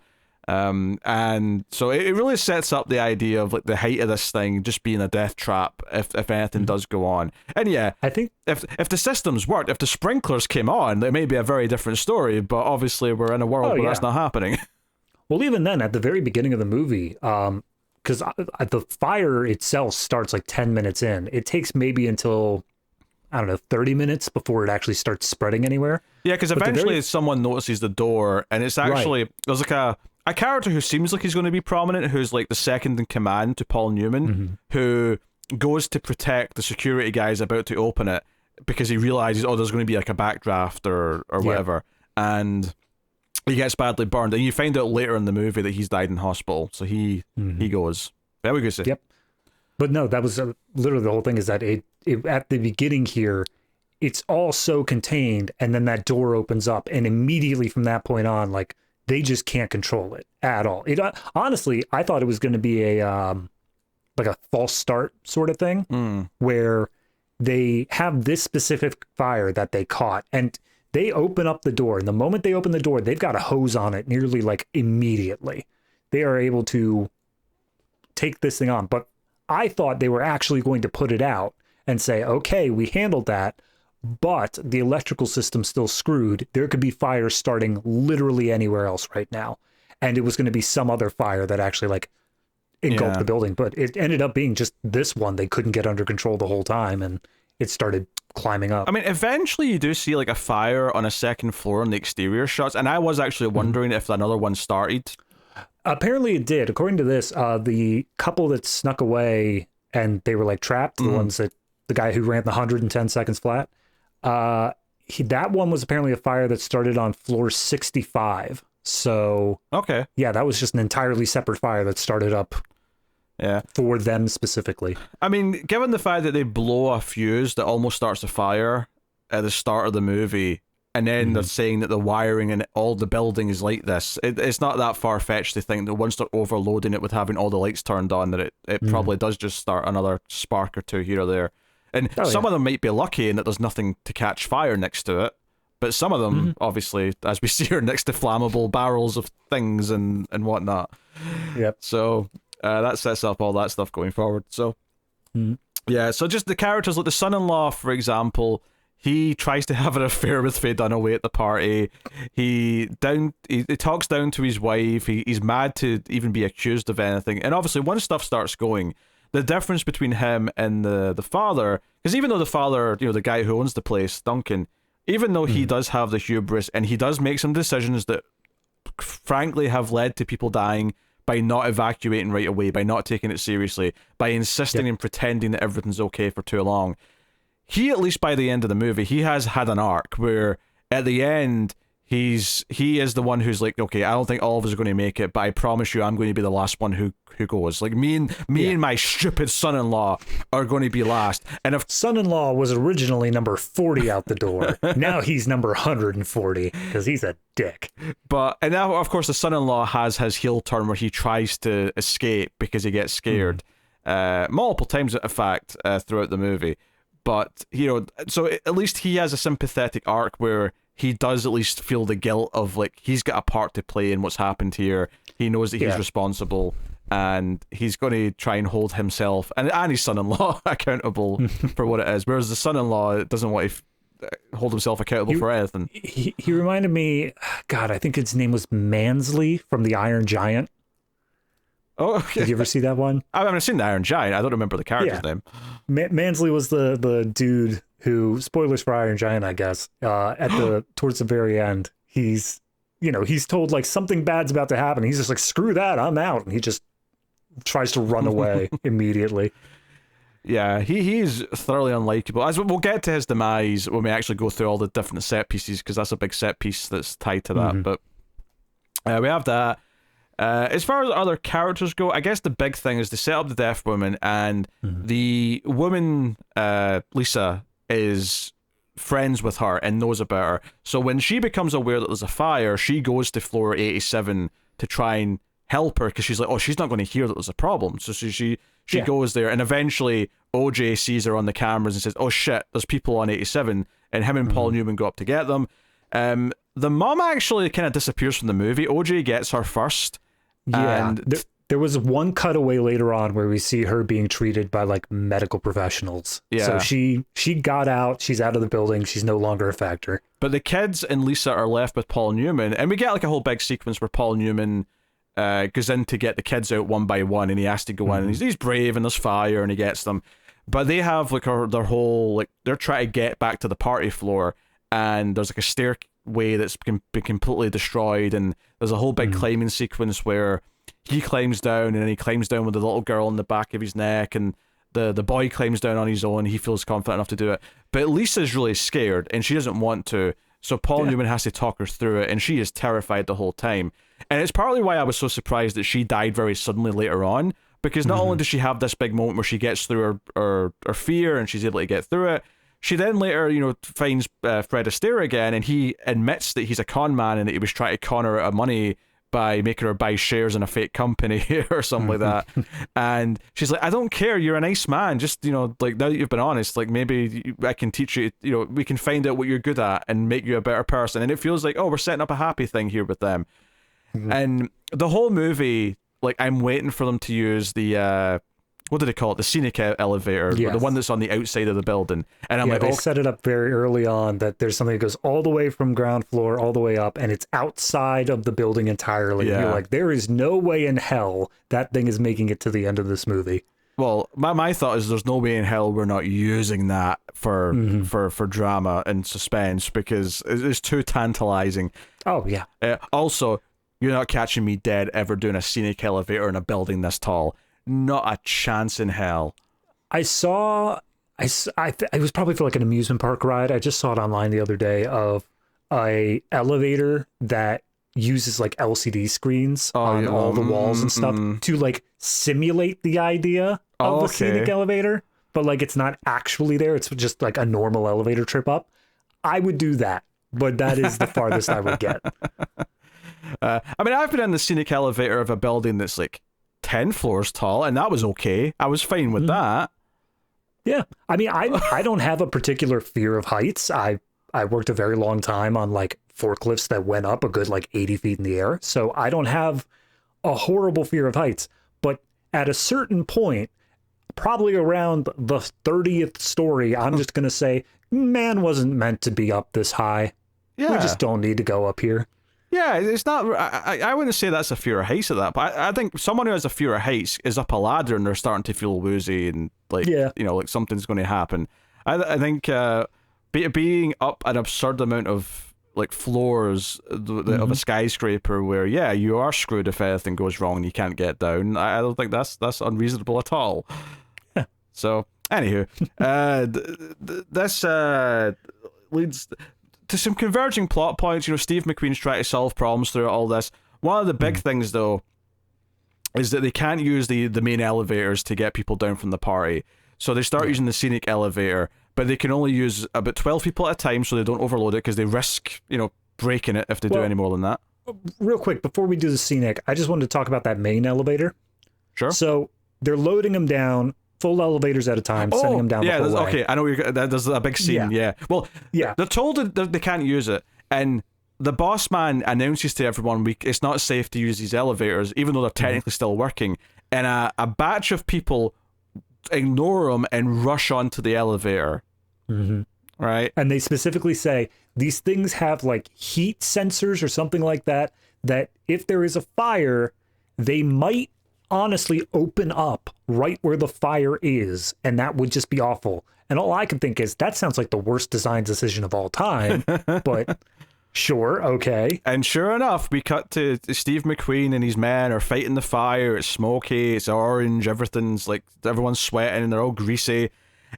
And so it really sets up the idea of like the height of this thing just being a death trap if anything does go on. And yeah, I think if the systems worked, if the sprinklers came on, it may be a very different story. But obviously, we're in a world where that's not happening. Well, even then, at the very beginning of the movie, because the fire itself starts like 10 minutes in. It takes maybe until, I don't know, 30 minutes before it actually starts spreading anywhere. Yeah, because eventually someone notices the door, and it's actually there's like a character who seems like he's going to be prominent, who's like the second in command to Paul Newman, who goes to protect the security guys about to open it because he realizes, there's going to be like a backdraft or whatever, and he gets badly burned, and you find out later in the movie that he's died in hospital, so he goes. There we go. Yep. But no, that was literally the whole thing, is that it at the beginning here, it's all so contained, and then that door opens up, and immediately from that point on, like, they just can't control it at all. It honestly, I thought it was going to be a like a false start sort of thing, where they have this specific fire that they caught, and they open up the door. And the moment they open the door, they've got a hose on it nearly like immediately. They are able to take this thing on. But I thought they were actually going to put it out and say, okay, we handled that, but the electrical system's still screwed. There could be fires starting literally anywhere else right now. And it was going to be some other fire that actually like engulfed the building. But it ended up being just this one they couldn't get under control the whole time, and it started climbing up. I mean, eventually you do see like a fire on a second floor in the exterior shots, and I was actually wondering if another one started. Apparently it did. According to this, the couple that snuck away and they were like trapped, the ones that the guy who ran the 110 seconds flat, that one was apparently a fire that started on floor 65. So okay, yeah, that was just an entirely separate fire that started up. Yeah, for them specifically. I mean, given the fact that they blow a fuse that almost starts a fire at the start of the movie, and then they're saying that the wiring in all the building is like this, it's not that far-fetched to think that once they're overloading it with having all the lights turned on, that it probably does just start another spark or two here or there. And some of them might be lucky in that there's nothing to catch fire next to it, but some of them, obviously, as we see, are next to flammable barrels of things and whatnot. Yep. So that sets up all that stuff going forward. So yeah, so just the characters, like the son-in-law, for example, he tries to have an affair with Faye Dunaway at the party. He talks down to his wife. He's mad to even be accused of anything. And obviously, once stuff starts going, the difference between him and the father, because even though the father, the guy who owns the place, Duncan, even though he does have the hubris and he does make some decisions that frankly have led to people dying by not evacuating right away, by not taking it seriously, by insisting and pretending that everything's okay for too long, he, at least by the end of the movie, he has had an arc where at the end he is the one who's like, okay, I don't think all of us are going to make it, but I promise you I'm going to be the last one who goes. Like me and my stupid son-in-law are going to be last. And if son-in-law was originally number 40 out the door, now he's number 140 because he's a dick. And now, of course, the son-in-law has his heel turn where he tries to escape because he gets scared multiple times, in fact, throughout the movie. But, so at least he has a sympathetic arc where he does at least feel the guilt of, like, he's got a part to play in what's happened here. He knows that he's responsible, and he's going to try and hold himself and his son-in-law accountable for what it is. Whereas the son-in-law doesn't want to hold himself accountable for anything. He reminded me, God, I think his name was Mansley from The Iron Giant. Oh, okay. Did you ever see that one? I've seen The Iron Giant. I don't remember the character's name. Mansley was the dude who, spoilers for Iron Giant, I guess, towards the very end, he's told like something bad's about to happen. He's just like, screw that, I'm out. And he just tries to run away immediately. Yeah, he's thoroughly unlikable. As we'll get to his demise when we actually go through all the different set pieces, because that's a big set piece that's tied to that. But we have that. As far as other characters go, I guess the big thing is to set up the deaf woman, and the woman, Lisa, is friends with her and knows about her. So when she becomes aware that there's a fire, she goes to floor 87 to try and help her, because she's like, oh, she's not going to hear that there's a problem. So she goes there, and eventually OJ sees her on the cameras and says, oh shit, there's people on 87. and him and Paul Newman go up to get them. The mom actually kind of disappears from the movie. OJ gets her first. Yeah, and there was one cutaway later on where we see her being treated by like medical professionals. Yeah. So she got out. She's out of the building. She's no longer a factor. But the kids and Lisa are left with Paul Newman, and we get like a whole big sequence where Paul Newman goes in to get the kids out one by one, and he has to go in. And he's brave, and there's fire, and he gets them. But they have like their whole like they're trying to get back to the party floor, and there's like a stairway that's been completely destroyed, and there's a whole big climbing sequence where he climbs down, and then he climbs down with the little girl in the back of his neck, and the boy climbs down on his own. He feels confident enough to do it, but Lisa's really scared, and she doesn't want to. So Paul Newman has to talk her through it, and she is terrified the whole time. And it's partly why I was so surprised that she died very suddenly later on, because not only does she have this big moment where she gets through her fear and she's able to get through it, she then later, finds Fred Astaire again, and he admits that he's a con man and that he was trying to con her out of money by making her buy shares in a fake company or something like that. And she's like, I don't care, you're a nice man, just, like, now that you've been honest, like, maybe I can teach you, we can find out what you're good at and make you a better person. And it feels like, oh, we're setting up a happy thing here with them. And the whole movie, like, I'm waiting for them to use the what do they call it, the scenic elevator, the one that's on the outside of the building. And I'm like, they set it up very early on that there's something that goes all the way from ground floor all the way up, and it's outside of the building entirely. Yeah. You're like, there is no way in hell that thing is making it to the end of this movie. Well, my thought is there's no way in hell we're not using that for drama and suspense, because it's too tantalizing. Oh yeah. Also, you're not catching me dead ever doing a scenic elevator in a building this tall. Not a chance in hell. I saw, it was probably for like an amusement park ride. I just saw it online the other day of a elevator that uses like LCD screens on all the walls and stuff to like simulate the idea of a scenic elevator, but like it's not actually there. It's just like a normal elevator trip up. I would do that, but that is the farthest I would get. I mean, I've been in the scenic elevator of a building that's like 10 floors tall, and that was okay. I was fine with that. Yeah. I mean, I don't have a particular fear of heights. I worked a very long time on like forklifts that went up a good like 80 feet in the air. So I don't have a horrible fear of heights. But at a certain point, probably around the 30th story, I'm just going to say, man wasn't meant to be up this high. Yeah. We just don't need to go up here. Yeah, it's not. I wouldn't say that's a fear of heights at that, but I think someone who has a fear of heights is up a ladder and they're starting to feel woozy and like like something's going to happen. I think being up an absurd amount of like floors of a skyscraper where you are screwed if anything goes wrong and you can't get down. I don't think that's unreasonable at all. Yeah. So anywho, this leads to some converging plot points. Steve McQueen's trying to solve problems through all this. One of the big things, though, is that they can't use the main elevators to get people down from the party. So they start using the scenic elevator, but they can only use about 12 people at a time so they don't overload it, because they risk, breaking it if they do any more than that. Real quick, before we do the scenic, I just wanted to talk about that main elevator. Sure. So they're loading them down, full elevators at a time, sending them down the whole way. Okay, I know there's a big scene, Well, they're told that they can't use it, and the boss man announces to everyone it's not safe to use these elevators, even though they're technically still working, and a batch of people ignore them and rush onto the elevator. Right? And they specifically say, these things have like heat sensors or something like that if there is a fire, they might honestly open up right where the fire is, and that would just be awful. And all I can think is, that sounds like the worst design decision of all time, but sure, okay. And sure enough, we cut to Steve McQueen and his men are fighting the fire. It's smoky, it's orange, everyone's sweating and they're all greasy,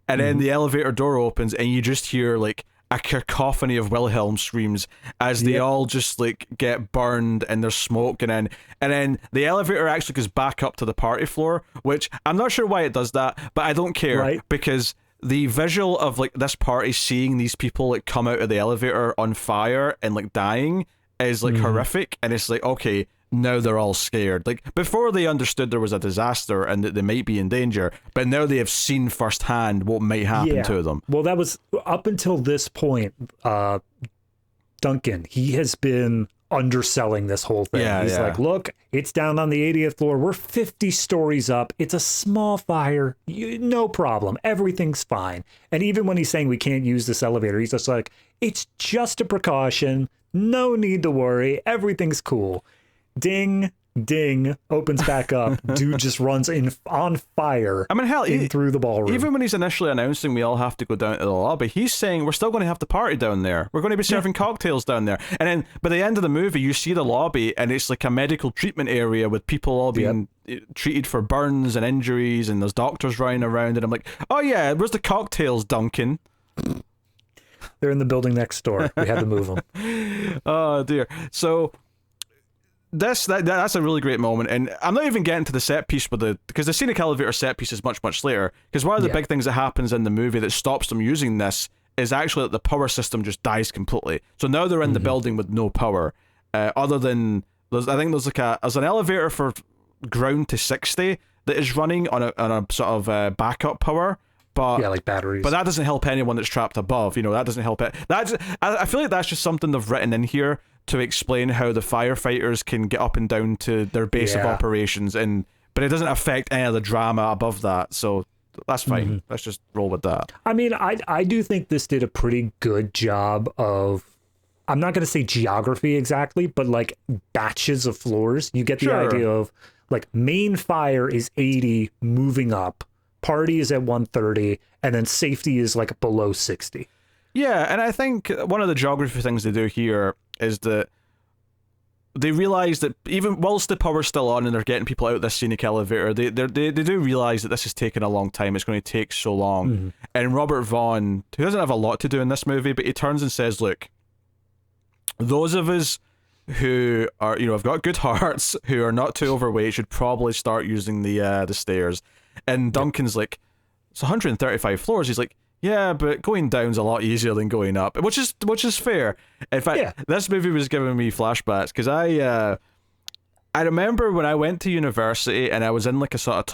and then the elevator door opens and you just hear like a cacophony of Wilhelm screams as they all just like get burned and there's smoke, and then the elevator actually goes back up to the party floor, which I'm not sure why it does that, but I don't care, because the visual of like this party seeing these people like come out of the elevator on fire and like dying is like horrific, and it's like, okay, now they're all scared. Like, before they understood there was a disaster and that they might be in danger, but now they have seen firsthand what might happen to them. Well, that was up until this point. Duncan, he has been underselling this whole thing. He's like, look, it's down on the 80th floor. We're 50 stories up. It's a small fire. No problem. Everything's fine. And even when he's saying we can't use this elevator, he's just like, it's just a precaution. No need to worry. Everything's cool. Ding, ding, opens back up. Dude just runs on fire. I mean, hell, through the ballroom. Even when he's initially announcing we all have to go down to the lobby, he's saying we're still going to have to party down there. We're going to be serving cocktails down there. And then by the end of the movie, you see the lobby, and it's like a medical treatment area with people all being treated for burns and injuries, and there's doctors running around. And I'm like, oh yeah, where's the cocktails, Duncan? They're in the building next door. We had to move them. Oh dear. So that's a really great moment, and I'm not even getting to the set piece because the scenic elevator set piece is much later. Because one of the big things that happens in the movie that stops them using this is actually that the power system just dies completely. So now they're in the building with no power, other than there's an elevator for ground to 60 that is running on a sort of backup power. But like batteries. But that doesn't help anyone that's trapped above. That doesn't help it. I feel like that's just something they've written in here to explain how the firefighters can get up and down to their base of operations, but it doesn't affect any of the drama above that. So that's fine. Let's just roll with that. I mean, I do think this did a pretty good job of, I'm not going to say geography exactly, but like batches of floors. You get the idea of like main fire is 80 moving up, party is at 130, and then safety is like below 60. Yeah, and I think one of the geography things they do here is that they realize that even whilst the power's still on and they're getting people out of this scenic elevator, they do realize that this is taking a long time. It's going to take so long. And Robert Vaughn, who doesn't have a lot to do in this movie, but he turns and says, look, those of us who are, have got good hearts, who are not too overweight, should probably start using the stairs. And Duncan's like, it's 135 floors. He's like, yeah, but going down's a lot easier than going up, which is fair. In fact, this movie was giving me flashbacks because I remember when I went to university and I was in like a sort of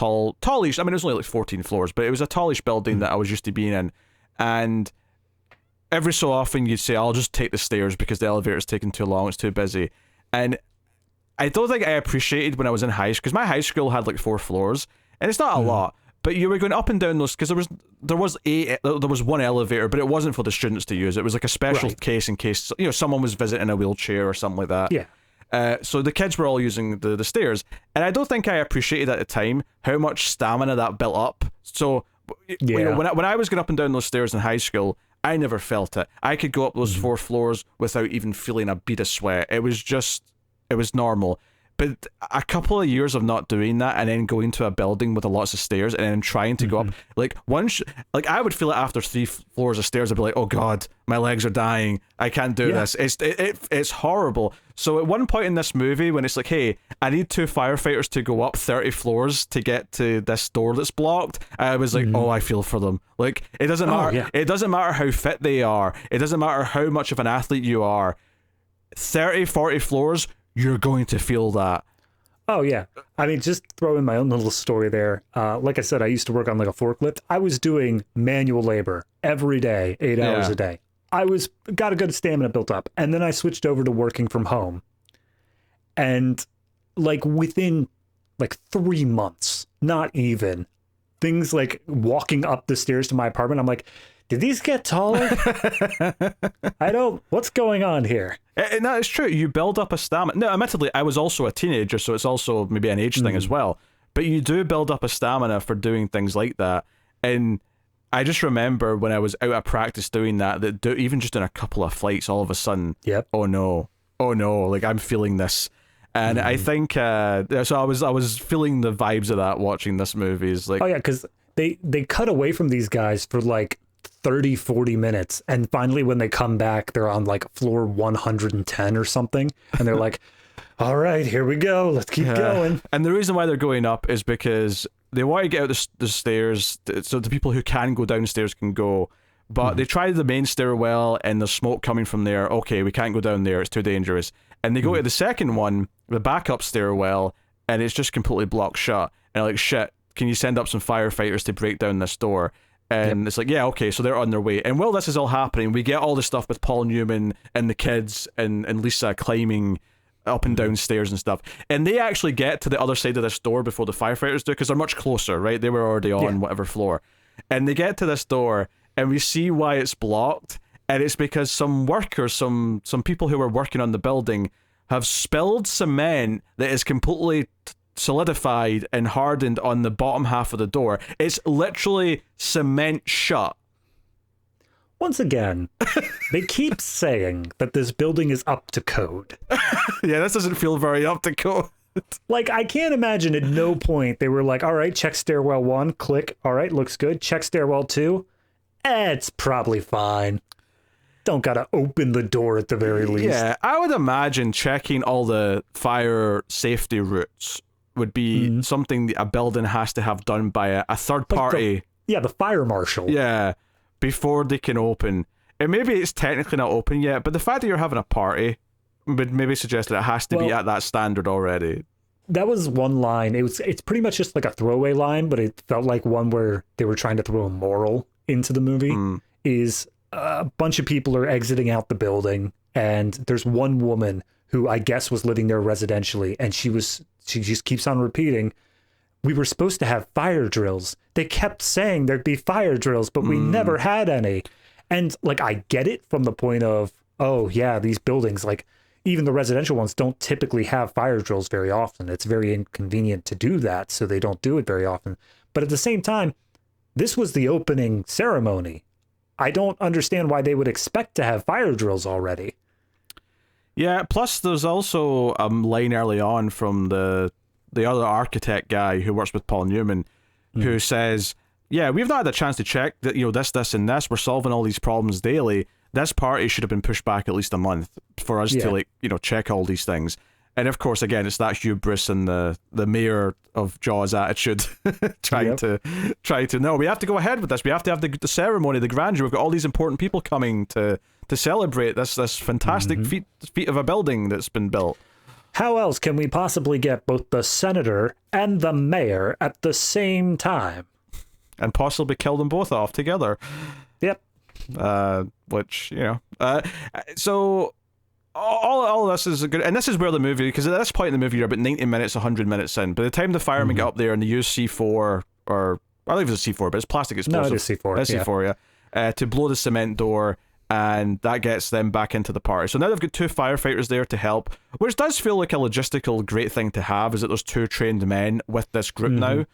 tallish. I mean, it was only like 14 floors, but it was a tallish building that I was used to being in, and every so often you'd say, I'll just take the stairs because the elevator's taking too long, it's too busy. And I don't think I appreciated when I was in high school, because my high school had like 4 floors, and it's not a lot. But you were going up and down those because there was one elevator, but it wasn't for the students to use. It was like a special case in case someone was visiting a wheelchair or something like that. Yeah. So the kids were all using the stairs, and I don't think I appreciated at the time how much stamina that built up. So when I was going up and down those stairs in high school, I never felt it. I could go up those 4 floors without even feeling a bead of sweat. It was normal. But a couple of years of not doing that and then going to a building with lots of stairs and then trying to go up, like I would feel it after 3 floors of stairs. I'd be like, oh God, my legs are dying. I can't do this. It's horrible. So at one point in this movie, when it's like, hey, I need 2 firefighters to go up 30 floors to get to this door that's blocked, I was like, oh, I feel for them. Like, it doesn't matter. It doesn't matter how fit they are. It doesn't matter how much of an athlete you are. 30, 40 floors, you're going to feel that. Oh, yeah. I mean, just throw in my own little story there. Like I said, I used to work on like a forklift. I was doing manual labor every day, 8 hours a day. I got a good stamina built up. And then I switched over to working from home. And like within like 3 months, not even, things like walking up the stairs to my apartment, I'm like, did these get taller? What's going on here? And that is true. You build up a stamina. No, admittedly, I was also a teenager, so it's also maybe an age thing as well. But you do build up a stamina for doing things like that. And I just remember when I was out of practice doing that even just in a couple of flights, all of a sudden, oh no, like I'm feeling this. And I think, so I was feeling the vibes of that watching this movie. It's like, oh yeah, because they cut away from these guys for like 30-40 minutes, and finally when they come back they're on like floor 110 or something, and they're like, all right, here we go, let's keep going. And the reason why they're going up is because they want to get out the stairs so the people who can go downstairs can go, but they tried the main stairwell and there's smoke coming from there. Okay, we can't go down there, it's too dangerous. And they go to the second one, the backup stairwell, and it's just completely blocked shut. And like, shit, can you send up some firefighters to break down this door? And it's like, yeah, okay, so they're on their way. And while this is all happening, we get all the stuff with Paul Newman and the kids and Lisa climbing up and down stairs and stuff. And they actually get to the other side of this door before the firefighters do, because they're much closer, right? They were already on whatever floor. And they get to this door, and we see why it's blocked. And it's because some workers, some people who were working on the building have spilled cement that is completely solidified and hardened on the bottom half of the door. It's literally cement shut. Once again, they keep saying that this building is up to code. Yeah, this doesn't feel very up to code. Like, I can't imagine at no point they were like, all right, check stairwell 1, click, all right, looks good. Check stairwell 2, it's probably fine. Don't gotta open the door at the very least. Yeah, I would imagine checking all the fire safety routes would be something a building has to have done by a third party. The fire marshal. Yeah, before they can open. And maybe it's technically not open yet, but the fact that you're having a party would maybe suggest that it has to be at that standard already. That was one line. It's pretty much just like a throwaway line, but it felt like one where they were trying to throw a moral into the movie. Is a bunch of people are exiting out the building, and there's one woman who I guess was living there residentially, and she just keeps on repeating, we were supposed to have fire drills. They kept saying there'd be fire drills, but we never had any. And like, I get it from the point of, oh yeah, these buildings, like even the residential ones, don't typically have fire drills very often. It's very inconvenient to do that, so they don't do it very often. But at the same time, this was the opening ceremony. I don't understand why they would expect to have fire drills already. Yeah, plus there's also a line early on from the other architect guy who works with Paul Newman, who says, yeah, we've not had a chance to check that, this and this, we're solving all these problems daily. This party should have been pushed back at least a month for us to check all these things. And of course, again, it's that hubris and the mayor of Jaws attitude trying to no, we have to go ahead with this. We have to have the ceremony, the grandeur. We've got all these important people coming to celebrate this fantastic feat of a building that's been built. How else can we possibly get both the senator and the mayor at the same time? And possibly kill them both off together. Yep. Which, so all of this is good, and this is where the movie, because at this point in the movie you're about 90 minutes, 100 minutes in. By the time the firemen get up there and they use C4, or I don't know if it's C4, but it's plastic explosive. No, it is C4. It's C4, yeah. To blow the cement door, and that gets them back into the party. So now they've got 2 firefighters there to help, which does feel like a logistical great thing to have, is that there's 2 trained men with this group now.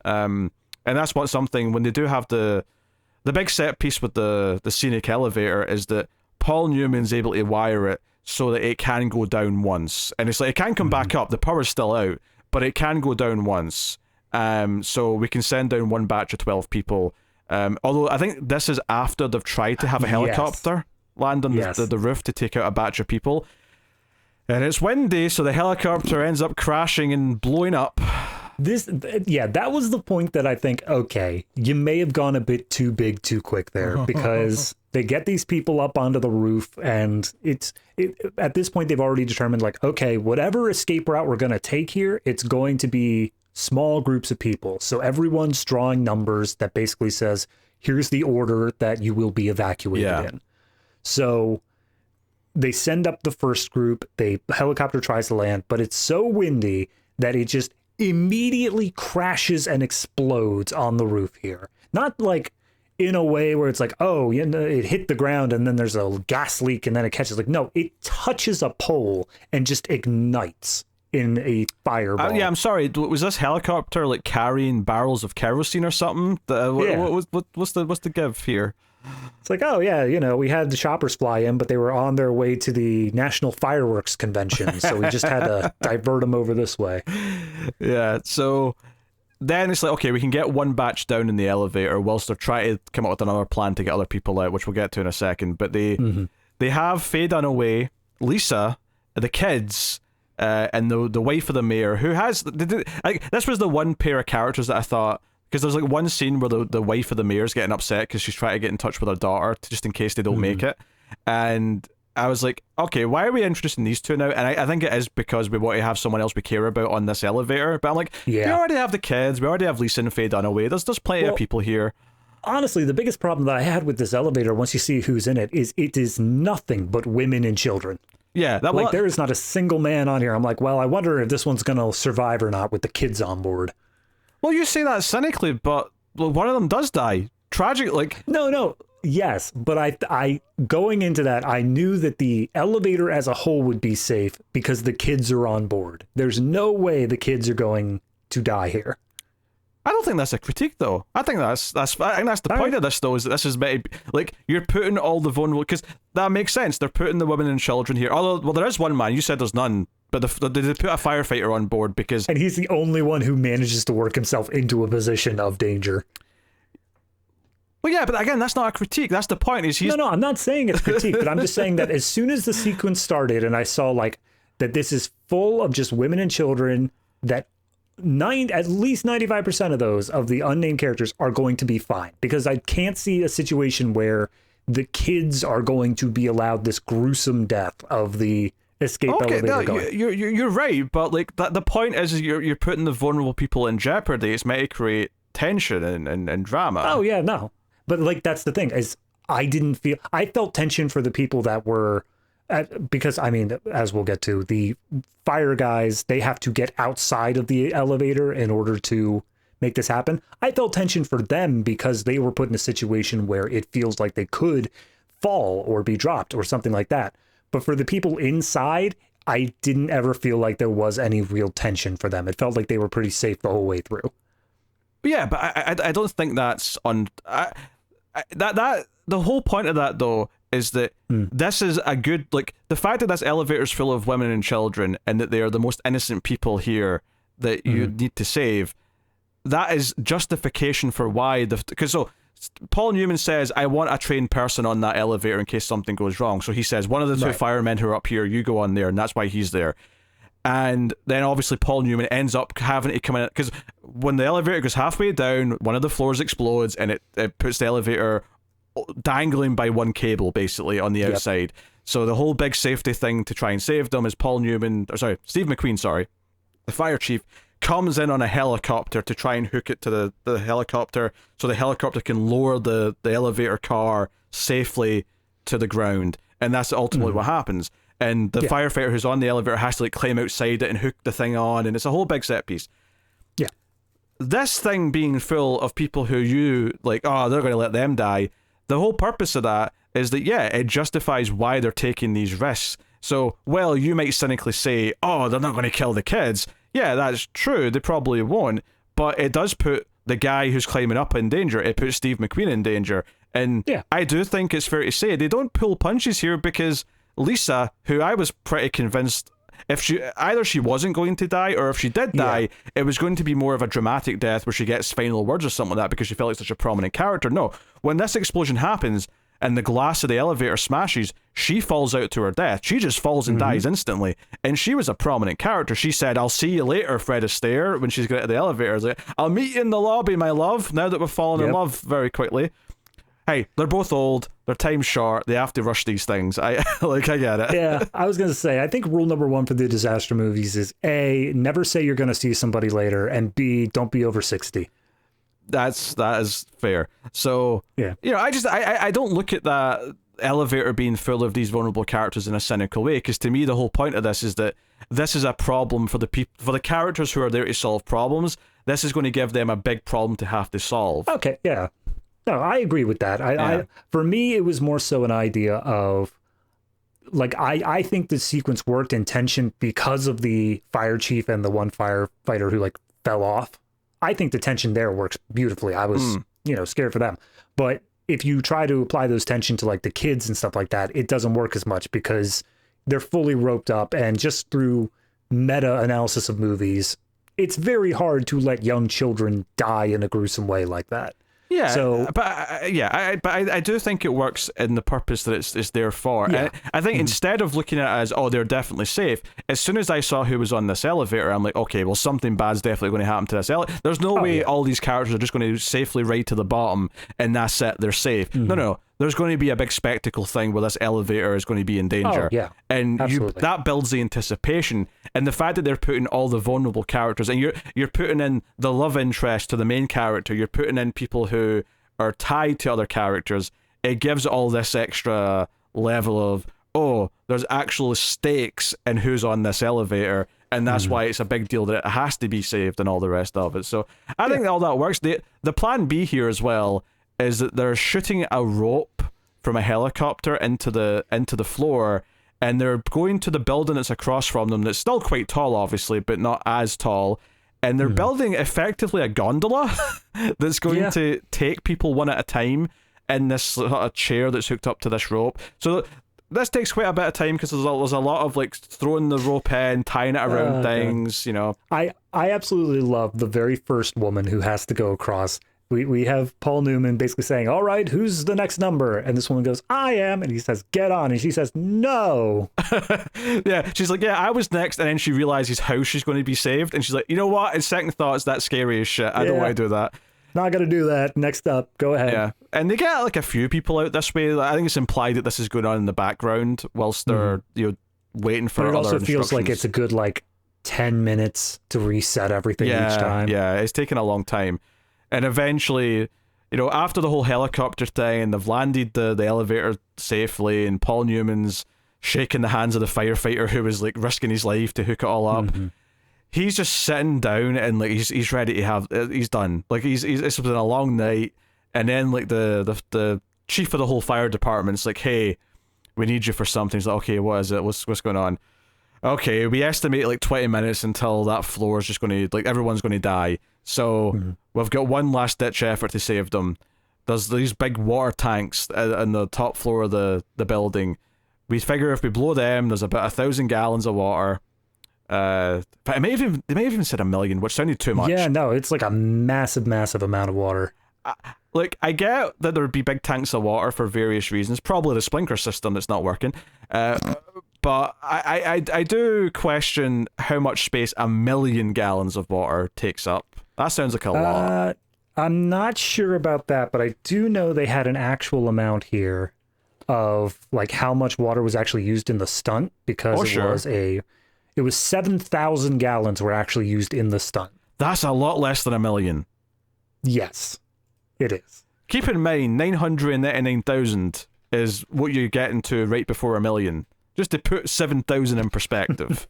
And that's something, when they do have the big set piece with the scenic elevator, is that Paul Newman's able to wire it so that it can go down once. And it's like, it can come back up, the power's still out, but it can go down once. So we can send down one batch of 12 people. Although I think this is after they've tried to have a helicopter land on the roof to take out a batch of people. And it's windy, so the helicopter ends up crashing and blowing up. That was the point that I think, okay, you may have gone a bit too big too quick there, because they get these people up onto the roof, and at this point they've already determined, like, okay, whatever escape route we're going to take here, it's going to be small groups of people. So everyone's drawing numbers that basically says, here's the order that you will be evacuated in. So they send up the first group, the helicopter tries to land, but it's so windy that it just immediately crashes and explodes on the roof here. Not like in a way where it's like, oh, it hit the ground and then there's a gas leak and then it catches. Like, no, it touches a pole and just ignites in a fireball. I'm sorry. Was this helicopter like carrying barrels of kerosene or something? What's the give here? It's like, oh yeah, we had the choppers fly in, but they were on their way to the National Fireworks Convention, so we just had to divert them over this way. Yeah, so then it's like, okay, we can get one batch down in the elevator whilst they're trying to come up with another plan to get other people out, which we'll get to in a second. But they have Faye Dunaway, Lisa, the kids, and the wife of the mayor, who has... this was the one pair of characters that I thought... Because there's like one scene where the wife of the mayor's getting upset because she's trying to get in touch with her daughter just in case they don't make it. And I was like, okay, why are we introducing these two now? And I think it is because we want to have someone else we care about on this elevator. But I'm like, we already have the kids. We already have Lisa and Faye Dunaway. There's plenty of people here. Honestly, the biggest problem that I had with this elevator, once you see who's in it is nothing but women and children. Yeah. There is not a single man on here. I'm like, well, I wonder if this one's going to survive or not with the kids on board. Well, you say that cynically, but one of them does die. Tragic, like... No. Yes, but I going into that, I knew that the elevator as a whole would be safe because the kids are on board. There's no way the kids are going to die here. I don't think that's a critique, though. I think that's the point of this, though, is that this is meant to be, like, you're putting all the vulnerable, because that makes sense. They're putting the women and children here. Although, well, there is one man. You said there's none, but they put a firefighter on board because... And he's the only one who manages to work himself into a position of danger. Well, yeah, but again, that's not a critique. That's the point. No, I'm not saying it's critique, but I'm just saying that as soon as the sequence started and I saw like that this is full of just women and children, that at least 95% of those of the unnamed characters are going to be fine, because I can't see a situation where the kids are going to be allowed this gruesome death of the escape elevator going. You're right, but like the point is you're putting the vulnerable people in jeopardy. It's meant to create tension and drama. Oh yeah, no. But like that's the thing is I felt tension for the people that were because I mean, as we'll get to, the fire guys, they have to get outside of the elevator in order to make this happen. I felt tension for them because they were put in a situation where it feels like they could fall or be dropped or something like that. But for the people inside, I didn't ever feel like there was any real tension for them. It felt like they were pretty safe the whole way through. Yeah, but I don't think that's on... That the whole point of that, though, is that this is a good... Like, the fact that this elevator's full of women and children and that they are the most innocent people here that you need to save, that is justification for why... Because so... Paul Newman says, I want a trained person on that elevator in case something goes wrong. So he says, one of the two firemen who are up here, you go on there, and that's why he's there. And then obviously Paul Newman ends up having to come in, because when the elevator goes halfway down, one of the floors explodes, and it puts the elevator dangling by one cable, basically, on the outside. So the whole big safety thing to try and save them is Steve McQueen, the fire chief, comes in on a helicopter to try and hook it to the helicopter so the helicopter can lower the elevator car safely to the ground. And that's ultimately what happens. And the firefighter who's on the elevator has to like climb outside it and hook the thing on, and it's a whole big set piece. Yeah. This thing being full of people who you like, oh, they're going to let them die. The whole purpose of that is that, it justifies why they're taking these risks. So, well, you might cynically say, oh, they're not going to kill the kids. Yeah, that's true. They probably won't. But it does put the guy who's climbing up in danger. It puts Steve McQueen in danger. And I do think it's fair to say they don't pull punches here, because Lisa, who I was pretty convinced if she wasn't going to die, or if she did die, it was going to be more of a dramatic death where she gets final words or something like that because she felt like such a prominent character. No, when this explosion happens and the glass of the elevator smashes, she falls out to her death. She just falls and dies instantly. And she was a prominent character. She said, I'll see you later, Fred Astaire, when she's got to the elevator. Like, I'll meet you in the lobby, my love, now that we've fallen in love very quickly. Hey, they're both old, their time's short, they have to rush these things. I get it. Yeah, I was going to say, I think rule number one for the disaster movies is A, never say you're going to see somebody later, and B, don't be over 60. That is fair. So, I don't look at that elevator being full of these vulnerable characters in a cynical way, because to me the whole point of this is that this is a problem for the characters who are there to solve problems. This is going to give them a big problem to have to solve. Okay, yeah. No, I agree with that. I for me, it was more so an idea of, like, I think the sequence worked in tension because of the fire chief and the one firefighter who, like, fell off. I think the tension there works beautifully. I was, scared for them. But if you try to apply those tension to, like, the kids and stuff like that, it doesn't work as much because they're fully roped up. And just through meta-analysis of movies, it's very hard to let young children die in a gruesome way like that. Yeah, So but I do think it works in the purpose that it's there for. Yeah. I think instead of looking at it as, oh, they're definitely safe, as soon as I saw who was on this elevator, I'm like, okay, well, something bad's definitely going to happen to this elevator. There's no way all these characters are just going to safely ride to the bottom and that's it, they're safe. No. There's going to be a big spectacle thing where this elevator is going to be in danger. Oh, yeah. And that builds the anticipation. And the fact that they're putting all the vulnerable characters, and you're putting in the love interest to the main character, you're putting in people who are tied to other characters, it gives all this extra level of, oh, there's actual stakes in who's on this elevator, and that's why it's a big deal that it has to be saved and all the rest of it. So I think all that works. The plan B here as well is that they're shooting a rope from a helicopter into the floor, and they're going to the building that's across from them that's still quite tall, obviously, but not as tall, and they're building effectively a gondola that's going to take people one at a time in this sort of chair that's hooked up to this rope. So this takes quite a bit of time because there's a lot of like throwing the rope in, tying it around things, you know. I absolutely love the very first woman who has to go across. We have Paul Newman basically saying, all right, who's the next number? And this woman goes, I am. And he says, get on. And she says, no. Yeah, she's like, yeah, I was next. And then she realizes how she's going to be saved. And she's like, you know what? In second thought, it's that scary as shit. I don't want to do that. Not going to do that. Next up, go ahead. Yeah. And they get like a few people out this way. I think it's implied that this is going on in the background whilst they're, waiting for other instructions. It also feels like it's a good, 10 minutes to reset everything each time. Yeah, it's taken a long time. And eventually, after the whole helicopter thing, and they've landed the elevator safely, and Paul Newman's shaking the hands of the firefighter who was risking his life to hook it all up. He's just sitting down and he's ready to have. He's done. It's been a long night, and then the chief of the whole fire department's like, "Hey, we need you for something." He's like, "Okay, what is it? What's going on?" Okay, we estimate 20 minutes until that floor is just going to everyone's going to die. So we've got one last ditch effort to save them. There's these big water tanks on the top floor of the building. We figure if we blow them, there's about 1,000 gallons of water. But they may have even said 1 million, which sounded too much. Yeah, no, it's a massive amount of water. I get that there would be big tanks of water for various reasons. Probably the sprinkler system that's not working. But I do question how much space 1 million gallons of water takes up. That sounds like a lot. I'm not sure about that, but I do know they had an actual amount here of how much water was actually used in the stunt, because it was 7,000 gallons were actually used in the stunt. That's a lot less than 1 million. Yes, it is. Keep in mind, 999,000 is what you're getting to right before 1 million. Just to put 7,000 in perspective.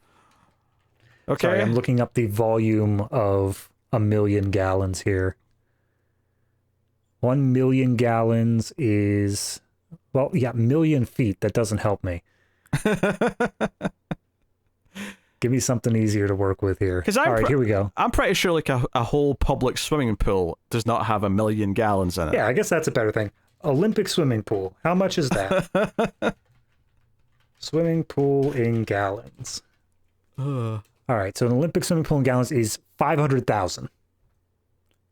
Okay. Sorry, I'm looking up the volume of 1 million gallons here. 1 million gallons is, million feet. That doesn't help me. Give me something easier to work with here. All right, here we go. I'm pretty sure a whole public swimming pool does not have 1 million gallons in it. Yeah, I guess that's a better thing. Olympic swimming pool. How much is that? Swimming pool in gallons. All right, so an Olympic swimming pool in gallons is 500,000.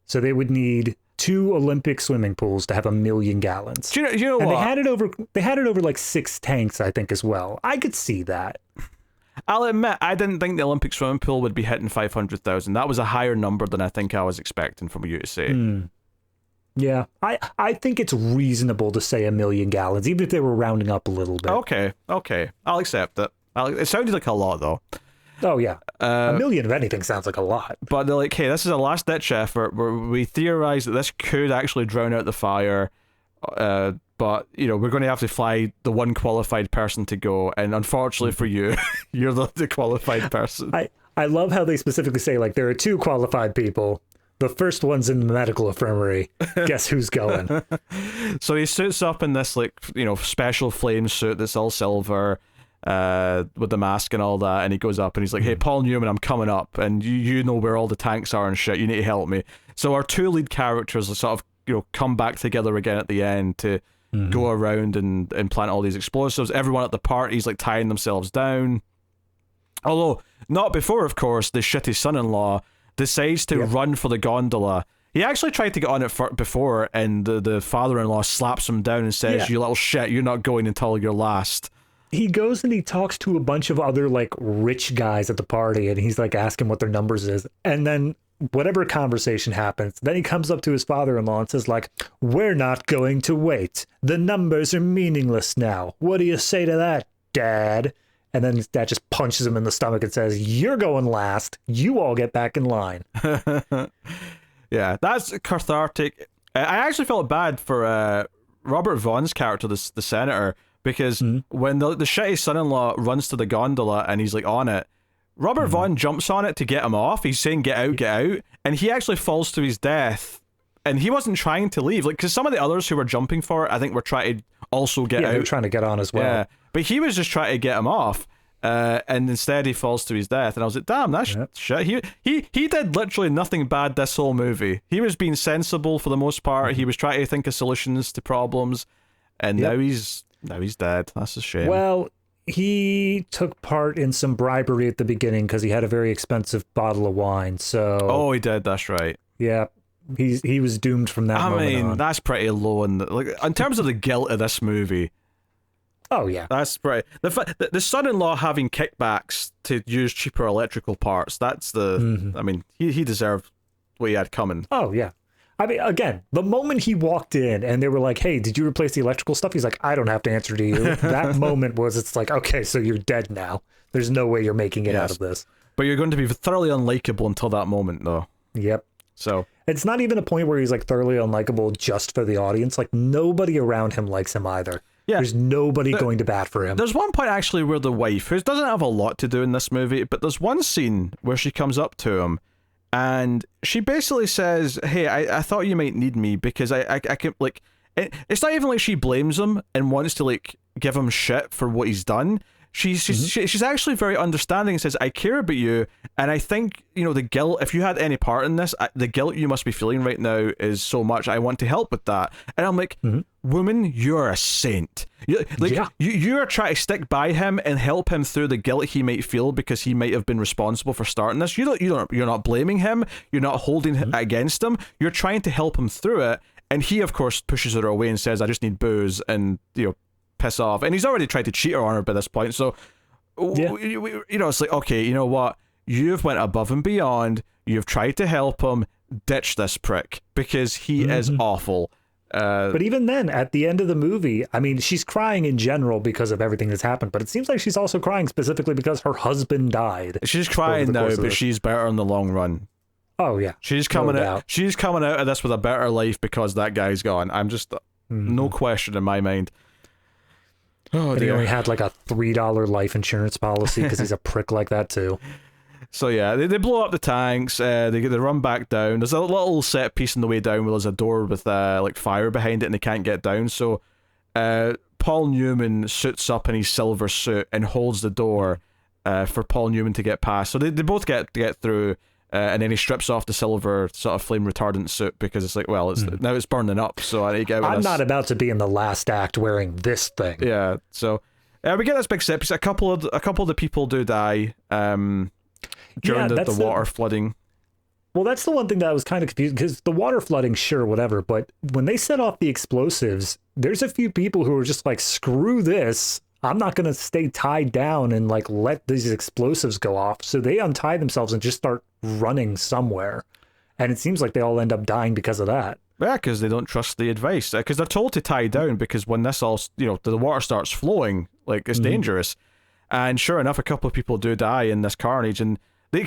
So they would need 2 Olympic swimming pools to have 1 million gallons. Do you know and what? They had it over 6 tanks, I think, as well. I could see that. I'll admit, I didn't think the Olympic swimming pool would be hitting 500,000. That was a higher number than I think I was expecting from you to say. Yeah, I think it's reasonable to say 1 million gallons, even if they were rounding up a little bit. Okay. I'll accept it. It sounded like a lot, though. Oh, yeah. 1 million of anything sounds like a lot. But they're like, hey, this is a last-ditch effort where we theorize that this could actually drown out the fire, but, we're going to have to fly the one qualified person to go, and unfortunately for you, you're the qualified person. I love how they specifically say, there are 2 qualified people. The first one's in the medical infirmary. Guess who's going? So he suits up in this, special flame suit that's all silver, with the mask and all that, and he goes up and he's like, hey, Paul Newman, I'm coming up, and you know where all the tanks are and shit, you need to help me. So our 2 lead characters sort of, come back together again at the end to go around and plant all these explosives. Everyone at the party's tying themselves down. Although, not before, of course, the shitty son-in-law decides to run for the gondola, He actually tried to get on it before, and the father-in-law slaps him down and says, "You little shit, you're not going until you're last." He goes and he talks to a bunch of other like rich guys at the party, and he's like asking what their numbers is, and then whatever conversation happens, then he comes up to his father-in-law and says like, "We're not going to wait. The numbers are meaningless now. What do you say to that, Dad?" And then his dad just punches him in the stomach and says, "You're going last. You all get back in line." Yeah, that's cathartic. I actually felt bad for Robert Vaughn's character, the senator, because when the shitty son-in-law runs to the gondola and he's like on it, Robert Vaughn jumps on it to get him off. He's saying, get out, and he actually falls to his death. And he wasn't trying to leave, like, because some of the others who were jumping for it, I think, were trying to also get out. Yeah, they were trying to get on as well. Yeah, but he was just trying to get him off. And instead he falls to his death, and I was like, damn, that's shit. He did literally nothing bad this whole movie. He was being sensible for the most part. He was trying to think of solutions to problems, and now he's dead. That's a shame. Well, he took part in some bribery at the beginning because he had a very expensive bottle of wine. So he did. That's right. Yeah, he was doomed from that moment on. I mean, that's pretty low in terms of the guilt of this movie. Oh, yeah. That's right. The son-in-law having kickbacks to use cheaper electrical parts, that's the... I mean, he deserved what he had coming. Oh, yeah. I mean, again, the moment he walked in and they were like, "Hey, did you replace the electrical stuff?" He's like, "I don't have to answer to you." That moment it's like, okay, so you're dead now. There's no way you're making it out of this. But you're going to be thoroughly unlikable until that moment, though. Yep. So... It's not even a point where he's like thoroughly unlikable just for the audience. Like, nobody around him likes him either. Yeah. There's nobody going to bat for him. There's one point actually where the wife, who doesn't have a lot to do in this movie, but there's one scene where she comes up to him and she basically says, "Hey, I thought you might need me because I can, like," it's not even like she blames him and wants to like give him shit for what he's done. She's actually very understanding and says, "I care about you, and I think, you know, the guilt, if you had any part in this, the guilt you must be feeling right now is so much. I want to help with that." And I'm like, woman, you're a saint. You are trying to stick by him and help him through the guilt he might feel because he might have been responsible for starting this. You're not blaming him. You're not holding it against him. You're trying to help him through it. And he, of course, pushes her away and says, "I just need booze," and, you know, piss off. And he's already tried to cheat her on her by this point. So, you know, it's like, okay, you know what? You've went above and beyond. You've tried to help him. Ditch this prick because he is awful. But even then, at the end of the movie, I mean, she's crying in general because of everything that's happened, but it seems like she's also crying specifically because her husband died. She's crying now, but she's better in the long run. Oh, yeah. She's coming out. She's coming out of this with a better life because that guy's gone. I'm just no question in my mind. Oh, and he only had like a $3 life insurance policy because he's a prick like that too. So yeah, they blow up the tanks. They run back down. There's a little set piece on the way down where there's a door with like fire behind it, and they can't get down. So Paul Newman suits up in his silver suit and holds the door for Paul Newman to get past. So they both get through. And then he strips off the silver sort of flame retardant suit because it's like, well, now it's burning up, so I need to get I'm not about to be in the last act wearing this thing. Yeah, so we get this big set piece. A couple of the people do die during the water flooding. Well, that's the one thing that I was kind of confused because the water flooding, sure, whatever, but when they set off the explosives, there's a few people who are just like, screw this. I'm not going to stay tied down and like let these explosives go off. So they untie themselves and just start running somewhere. And it seems like they all end up dying because of that. Yeah, because they don't trust the advice. Because they're told to tie down because when this all, you know, the water starts flowing, like it's dangerous. And sure enough, a couple of people do die in this carnage. And they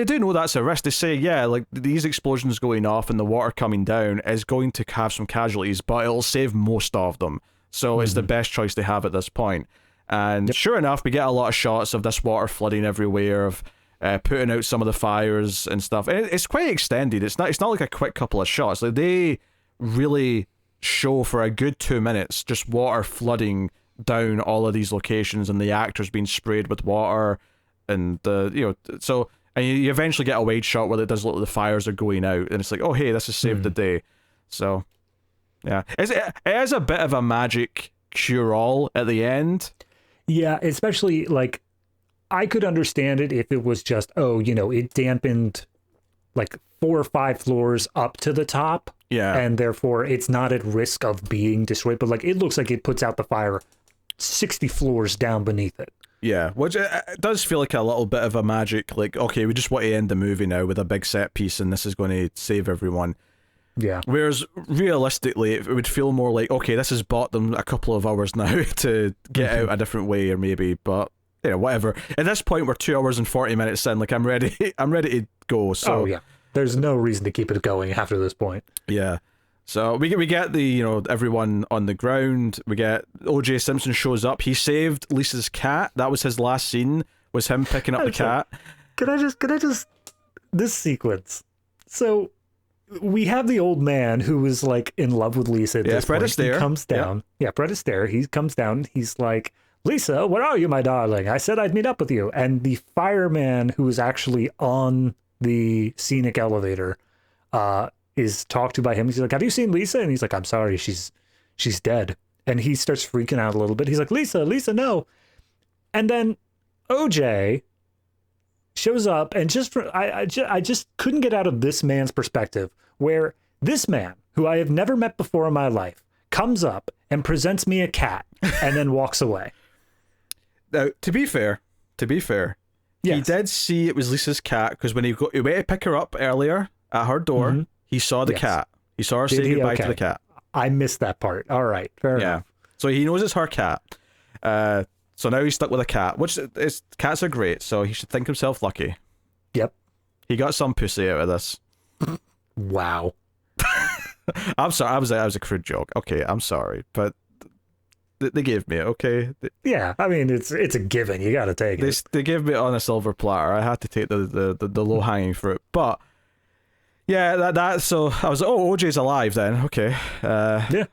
do know that's a risk. They say, yeah, like these explosions going off and the water coming down is going to have some casualties, but it'll save most of them. So it's the best choice they have at this point. And sure enough, we get a lot of shots of this water flooding everywhere, of putting out some of the fires and stuff. And it's quite extended. It's not like a quick couple of shots. Like they really show for a good 2 minutes just water flooding down all of these locations and the actors being sprayed with water, and and you eventually get a wide shot where it does look like the fires are going out, and it's like, oh hey, this has saved the day. So yeah, it is a bit of a magic cure-all at the end. Yeah, especially, like, I could understand it if it was just, it dampened like 4 or 5 floors up to the top. Yeah. And therefore it's not at risk of being destroyed, but like it looks like it puts out the fire 60 floors down beneath it. Yeah, which it does feel like a little bit of a magic, like, okay, we just want to end the movie now with a big set piece and this is going to save everyone. Yeah. Whereas realistically, it would feel more like, okay, this has bought them a couple of hours now to get out a different way, or maybe, but whatever. At this point, we're 2 hours and 40 minutes in. Like, I'm ready to go. So, oh yeah, there's no reason to keep it going after this point. Yeah. So we get the everyone on the ground. We get O.J. Simpson shows up. He saved Lisa's cat. That was his last scene. Was him picking up the cat. Can I just this sequence? So we have the old man who was like in love with Lisa at this Fred point. Astaire. He comes down. Yeah, Fred Astaire. He comes down. He's like, Lisa, where are you, my darling? I said I'd meet up with you. And the fireman who is actually on the scenic elevator is talked to by him. He's like, have you seen Lisa? And he's like, I'm sorry, she's dead. And he starts freaking out a little bit. He's like, Lisa, no. And then OJ shows up, and I just couldn't get out of this man's perspective, where this man, who I have never met before in my life, comes up and presents me a cat and then walks away. Now, to be fair, yes. He did see it was Lisa's cat, because when he went to pick her up earlier at her door, he saw the cat. He saw her say goodbye to the cat. I missed that part. All right, fair enough. So he knows it's her cat. So now he's stuck with a cat, which cats are great, so he should think himself lucky. Yep. He got some pussy out of this. Wow. I'm sorry, I was a crude joke. Okay, I'm sorry, but they gave me it, okay? Yeah, I mean, it's a given. You got to take it. They gave me it on a silver platter. I had to take the low-hanging fruit. But, yeah, that so I was like, oh, OJ's alive then. Okay. Yeah.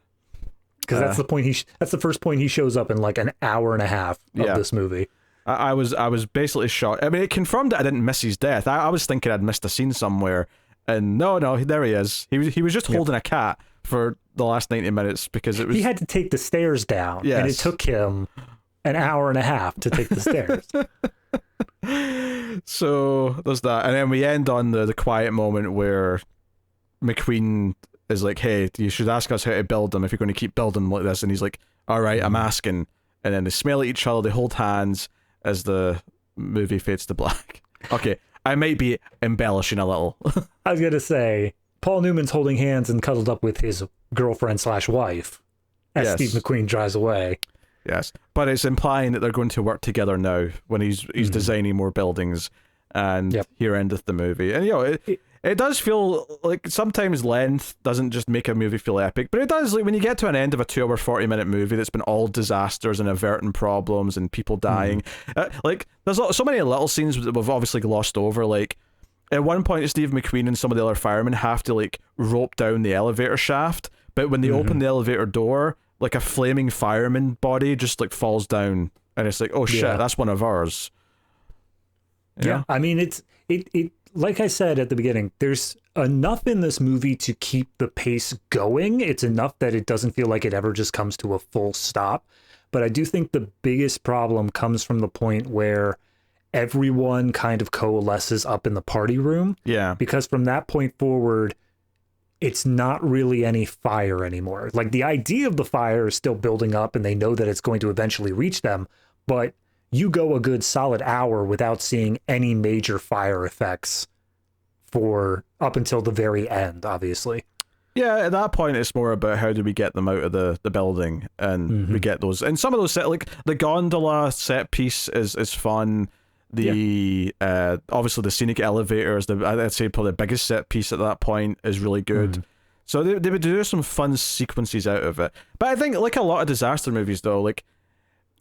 Because that's the point that's the first point he shows up in like an hour and a half of this movie. I was basically shocked. I mean, it confirmed that I didn't miss his death. I was thinking I'd missed a scene somewhere, and no, there he is. He was just holding a cat for the last 90 minutes because it was. He had to take the stairs down, and it took him an hour and a half to take the stairs. So there's that, and then we end on the quiet moment where McQueen is like, hey, you should ask us how to build them if you're going to keep building them like this. And he's like, all right, I'm asking. And then they smell at each other, they hold hands as the movie fades to black. Okay, I might be embellishing a little. I was going to say, Paul Newman's holding hands and cuddled up with his girlfriend/wife as Steve McQueen drives away. Yes, but it's implying that they're going to work together now when he's designing more buildings, and here endeth the movie. And it does feel like sometimes length doesn't just make a movie feel epic, but it does. Like when you get to an end of a 2 hour 40-minute movie that's been all disasters and averting problems and people dying, like there's so many little scenes that we've obviously glossed over. Like at one point, Steve McQueen and some of the other firemen have to like rope down the elevator shaft, but when they open the elevator door, like a flaming fireman body just like falls down, and it's like, oh shit, that's one of ours. Yeah, I mean it like I said at the beginning, there's enough in this movie to keep the pace going. It's enough that it doesn't feel like it ever just comes to a full stop. But I do think the biggest problem comes from the point where everyone kind of coalesces up in the party room. Yeah. Because from that point forward, it's not really any fire anymore. Like the idea of the fire is still building up and they know that it's going to eventually reach them, but you go a good solid hour without seeing any major fire effects for up until the very end, obviously. Yeah, at that point, it's more about how do we get them out of the building, and we get those. And some of those like the gondola set piece is fun. The obviously the scenic elevators, I'd say probably the biggest set piece at that point is really good. So they would do some fun sequences out of it. But I think like a lot of disaster movies though, like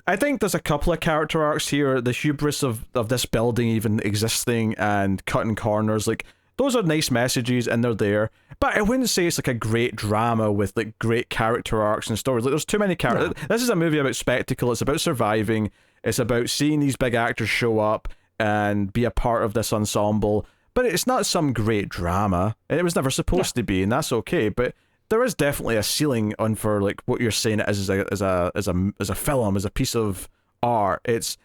I think there's a couple of character arcs here. The hubris of this building even existing and cutting corners, like those are nice messages and they're there. But I wouldn't say it's like a great drama with like great character arcs and stories. Like there's too many characters. No. This is a movie about spectacle. It's about surviving. It's about seeing these big actors show up and be a part of this ensemble. But it's not some great drama, and it was never supposed to be, and that's okay. But there is definitely a ceiling on for like what you're saying as a film, as a piece of art. It's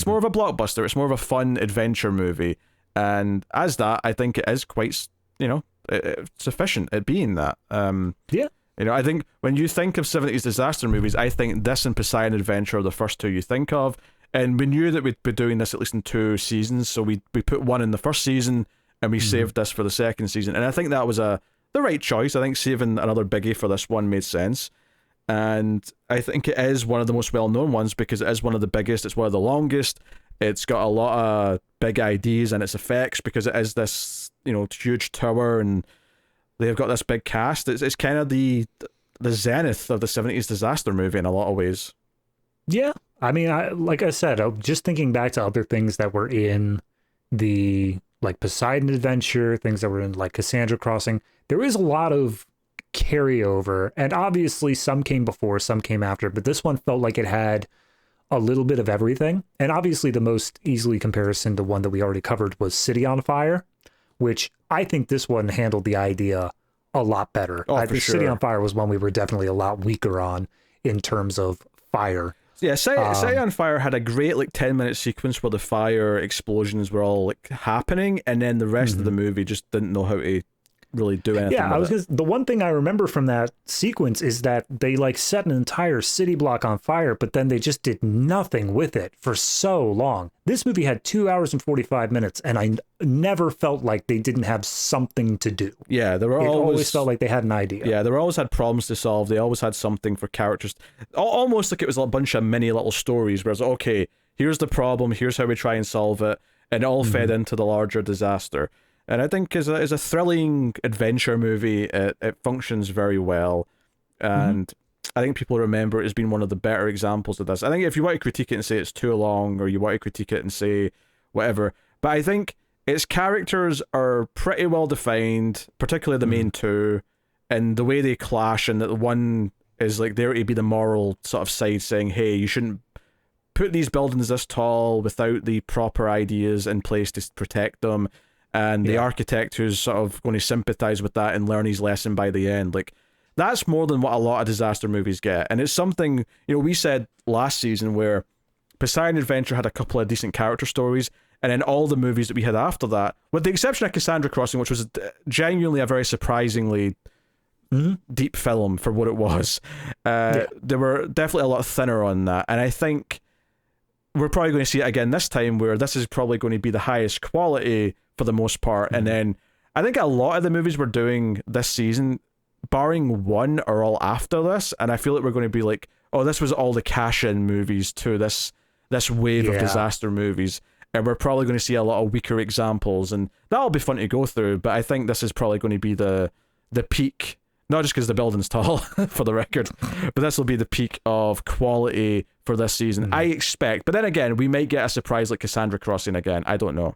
more of a blockbuster. It's more of a fun adventure movie, And as that, I think it is quite, sufficient at being that. Yeah. I think when you think of 70s disaster movies, I think this and Poseidon Adventure are the first two you think of. And we knew that we'd be doing this at least in 2 seasons, so we put one in the first season, and we saved this for the second season. And I think that was the right choice. I think saving another biggie for this one made sense. And I think it is one of the most well-known ones because it is one of the biggest, it's one of the longest, it's got a lot of big ideas and its effects because it is this, huge tower, and they've got this big cast. It's kind of the zenith of the 70s disaster movie in a lot of ways. Yeah. I mean, like I said, just thinking back to other things that were in the like Poseidon Adventure, things that were in like Cassandra Crossing, there is a lot of carryover, and obviously some came before, some came after, but this one felt like it had a little bit of everything. And obviously the most easily comparison to one that we already covered was City on Fire, which I think this one handled the idea a lot better. Oh, I for think sure. City on Fire was one we were definitely a lot weaker on in terms of fire. Yeah, City on Fire had a great 10-minute sequence where the fire explosions were all happening, and then the rest of the movie just didn't know how to really do anything. Yeah, the one thing I remember from that sequence is that they set an entire city block on fire, but then they just did nothing with it for so long. This movie had 2 hours and 45 minutes, and I never felt like they didn't have something to do. Yeah, It always felt like they had an idea. Yeah, they always had problems to solve. They always had something for characters. Almost like it was a bunch of mini little stories where it's okay, here's the problem, here's how we try and solve it, and it all fed into the larger disaster. And I think as a thrilling adventure movie, it functions very well. And I think people remember it as being one of the better examples of this. I think if you want to critique it and say it's too long, or you want to critique it and say whatever, but I think its characters are pretty well defined, particularly the main two, and the way they clash, and that the one is there to be the moral sort of side saying, hey, you shouldn't put these buildings this tall without the proper ideas in place to protect them. And the architect who's sort of going to sympathize with that and learn his lesson by the end. That's more than what a lot of disaster movies get. And it's something, we said last season where Poseidon Adventure had a couple of decent character stories, and then all the movies that we had after that, with the exception of Cassandra Crossing, which was genuinely a very surprisingly deep film for what it was, they were definitely a lot thinner on that. And I think we're probably going to see it again this time, where this is probably going to be the highest quality for the most part. And then I think a lot of the movies we're doing this season, barring one, are all after this, and I feel like we're going to be like, oh, this was all the cash-in movies to this wave of disaster movies, and we're probably going to see a lot of weaker examples, and that'll be fun to go through. But I think this is probably going to be the peak, not just because the building's tall for the record, but this will be the peak of quality for this season, I expect. But then again, we might get a surprise like Cassandra Crossing again. I don't know.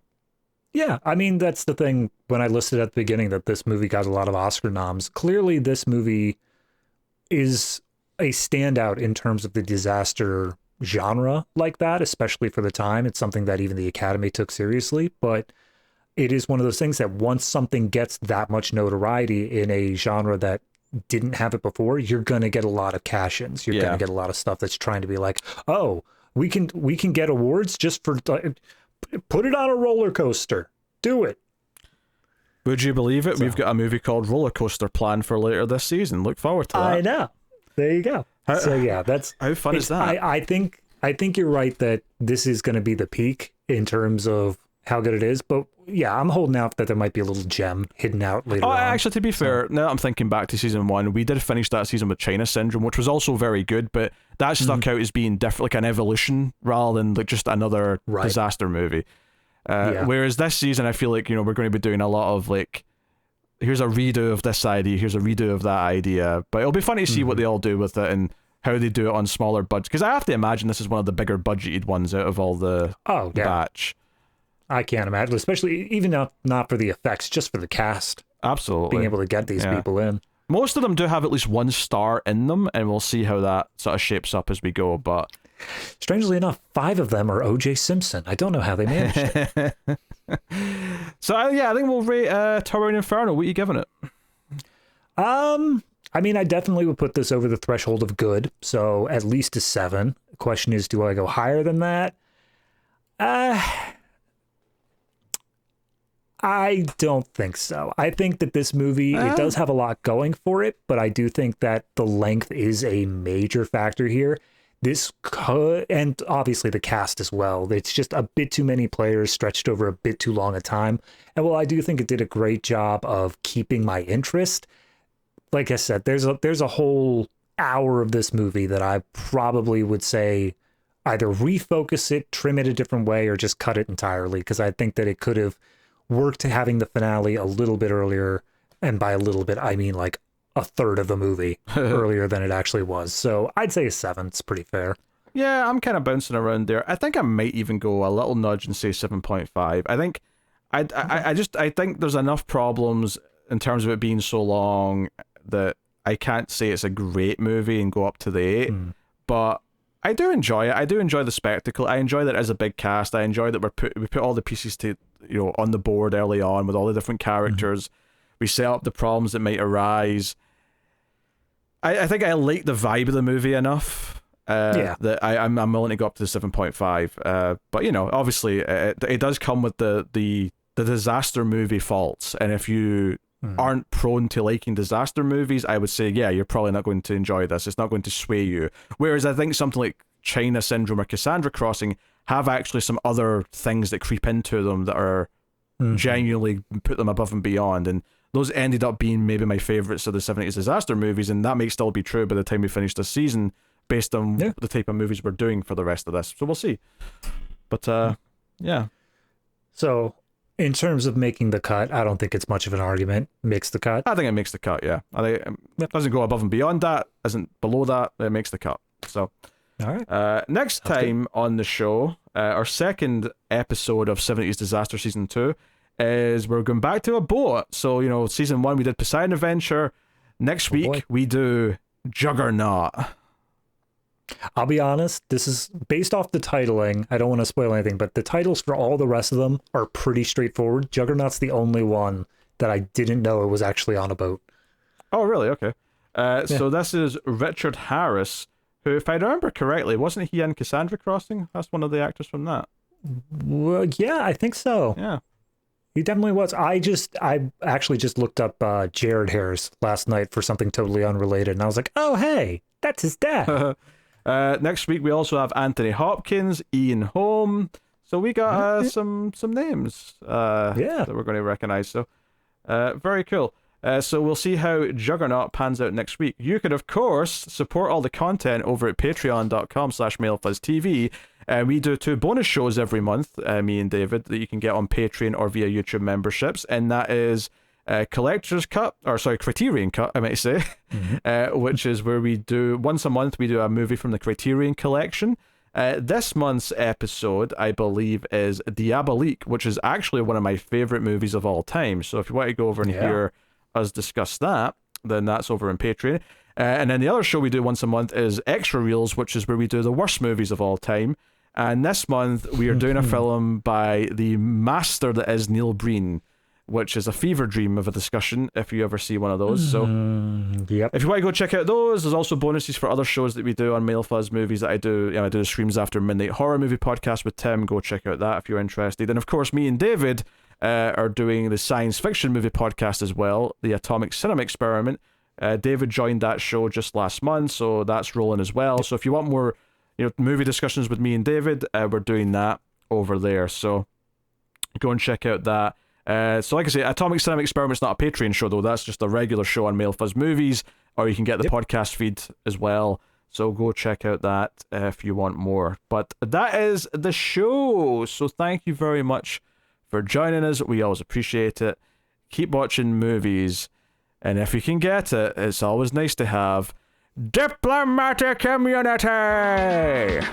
Yeah, I mean, that's the thing when I listed at the beginning that this movie got a lot of Oscar noms. Clearly, this movie is a standout in terms of the disaster genre like that, especially for the time. It's something that even the Academy took seriously, but it is one of those things that once something gets that much notoriety in a genre that didn't have it before, you're going to get a lot of cash-ins. You're going to get a lot of stuff that's trying to be like, oh, we can get awards just for... Put it on a roller coaster. Do it. Would you believe it? We've got a movie called Roller Coaster planned for later this season. Look forward to that. I know. There you go. That's how fun is that? I think you're right that this is going to be the peak in terms of how good it is. But yeah, I'm holding out that there might be a little gem hidden out later on. Actually, to be fair, now that I'm thinking back to season 1, we did finish that season with China Syndrome, which was also very good, but that stuck out as being different, like an evolution rather than just another disaster movie. Whereas this season, I feel like, we're going to be doing a lot of here's a redo of this idea, here's a redo of that idea. But it'll be funny to see what they all do with it and how they do it on smaller budgets. Because I have to imagine this is one of the bigger budgeted ones out of all the batch. I can't imagine, especially even not for the effects, just for the cast. Absolutely. Being able to get these people in. Most of them do have at least one star in them, and we'll see how that sort of shapes up as we go. But strangely enough, 5 of them are O.J. Simpson. I don't know how they managed it. So I think we'll rate Towering Inferno. What are you giving it? I mean, I definitely would put this over the threshold of good, so at least a 7. The question is, do I go higher than that? I don't think so. I think that this movie, it does have a lot going for it, but I do think that the length is a major factor here. This could, and obviously the cast as well, it's just a bit too many players stretched over a bit too long a time. And while I do think it did a great job of keeping my interest, like I said, there's a whole hour of this movie that I probably would say either refocus it, trim it a different way, or just cut it entirely, because I think that it could have worked having the finale a little bit earlier, and by a little bit I mean like a third of the movie earlier than it actually was. So I'd say a 7. It's pretty fair. Yeah, I'm kind of bouncing around there. I think I might even go a little nudge and say 7.5. I think I think there's enough problems in terms of it being so long that I can't say it's a great movie and go up to the 8. But I do enjoy it. I do enjoy the spectacle. I enjoy that it has a big cast. I enjoy that we put all the pieces to on the board early on with all the different characters. We set up the problems that might arise. I think I like the vibe of the movie enough that I'm willing to go up to the 7.5. But obviously it does come with the disaster movie faults, and if you aren't prone to liking disaster movies, I would say you're probably not going to enjoy this. It's not going to sway you. Whereas I think something like China Syndrome or Cassandra Crossing have actually some other things that creep into them that are genuinely put them above and beyond, and those ended up being maybe my favorites of the 70s disaster movies, and that may still be true by the time we finish this season based on the type of movies we're doing for the rest of this. So we'll see. But yeah. So in terms of making the cut, I don't think it's much of an argument. Makes the cut. I think it makes the cut, yeah. I think it doesn't go above and beyond that, isn't below that, it makes the cut. So all right. Next time on the show, our second episode of 70s Disaster Season 2 is we're going back to a boat. So, Season 1 we did Poseidon Adventure. Next week we do Juggernaut. I'll be honest, this is based off the titling. I don't want to spoil anything, but the titles for all the rest of them are pretty straightforward. Juggernaut's the only one that I didn't know it was actually on a boat. Oh, really? Okay. So this is Richard Harris, who, if I remember correctly, wasn't he in Cassandra Crossing? That's one of the actors from that. Well, yeah, I think so. Yeah. He definitely was. I actually just looked up Jared Harris last night for something totally unrelated, and I was like, oh, hey, that's his dad. Next week we also have Anthony Hopkins, Ian Holm. So we got some names that we're going to recognize. So very cool. So we'll see how Juggernaut pans out next week. You can, of course, support all the content over at patreon.com/MailFuzzTV. We do 2 bonus shows every month, me and David, that you can get on Patreon or via YouTube memberships. And that is Collector's Cut, or sorry, Criterion Cut, I might say, which is where we do, once a month, we do a movie from the Criterion Collection. This month's episode, I believe, is Diabolique, which is actually one of my favorite movies of all time. So if you want to go over and hear us discuss that, then that's over on Patreon. And then the other show we do once a month is Extra Reels, which is where we do the worst movies of all time. And this month we are doing a film by the master that is Neil Breen, which is a fever dream of a discussion if you ever see one of those. So if you want to go check out those, there's also bonuses for other shows that we do on Mail Fuzz Movies that I do. I do the Screams After Midnight horror movie podcast with Tim. Go check out that if you're interested. And of course, me and David are doing the science fiction movie podcast as well, the Atomic Cinema Experiment. David joined that show just last month, so that's rolling as well. So if you want more movie discussions with me and David, we're doing that over there. So go and check out that. So like I say, Atomic Cinema Experiment's not a Patreon show though, that's just a regular show on Mail Fuzz Movies, or you can get the podcast feed as well. So go check out that if you want more. But that is the show. So thank you very much for joining us. We always appreciate it. Keep watching movies. And if you can get it, it's always nice to have diplomatic immunity.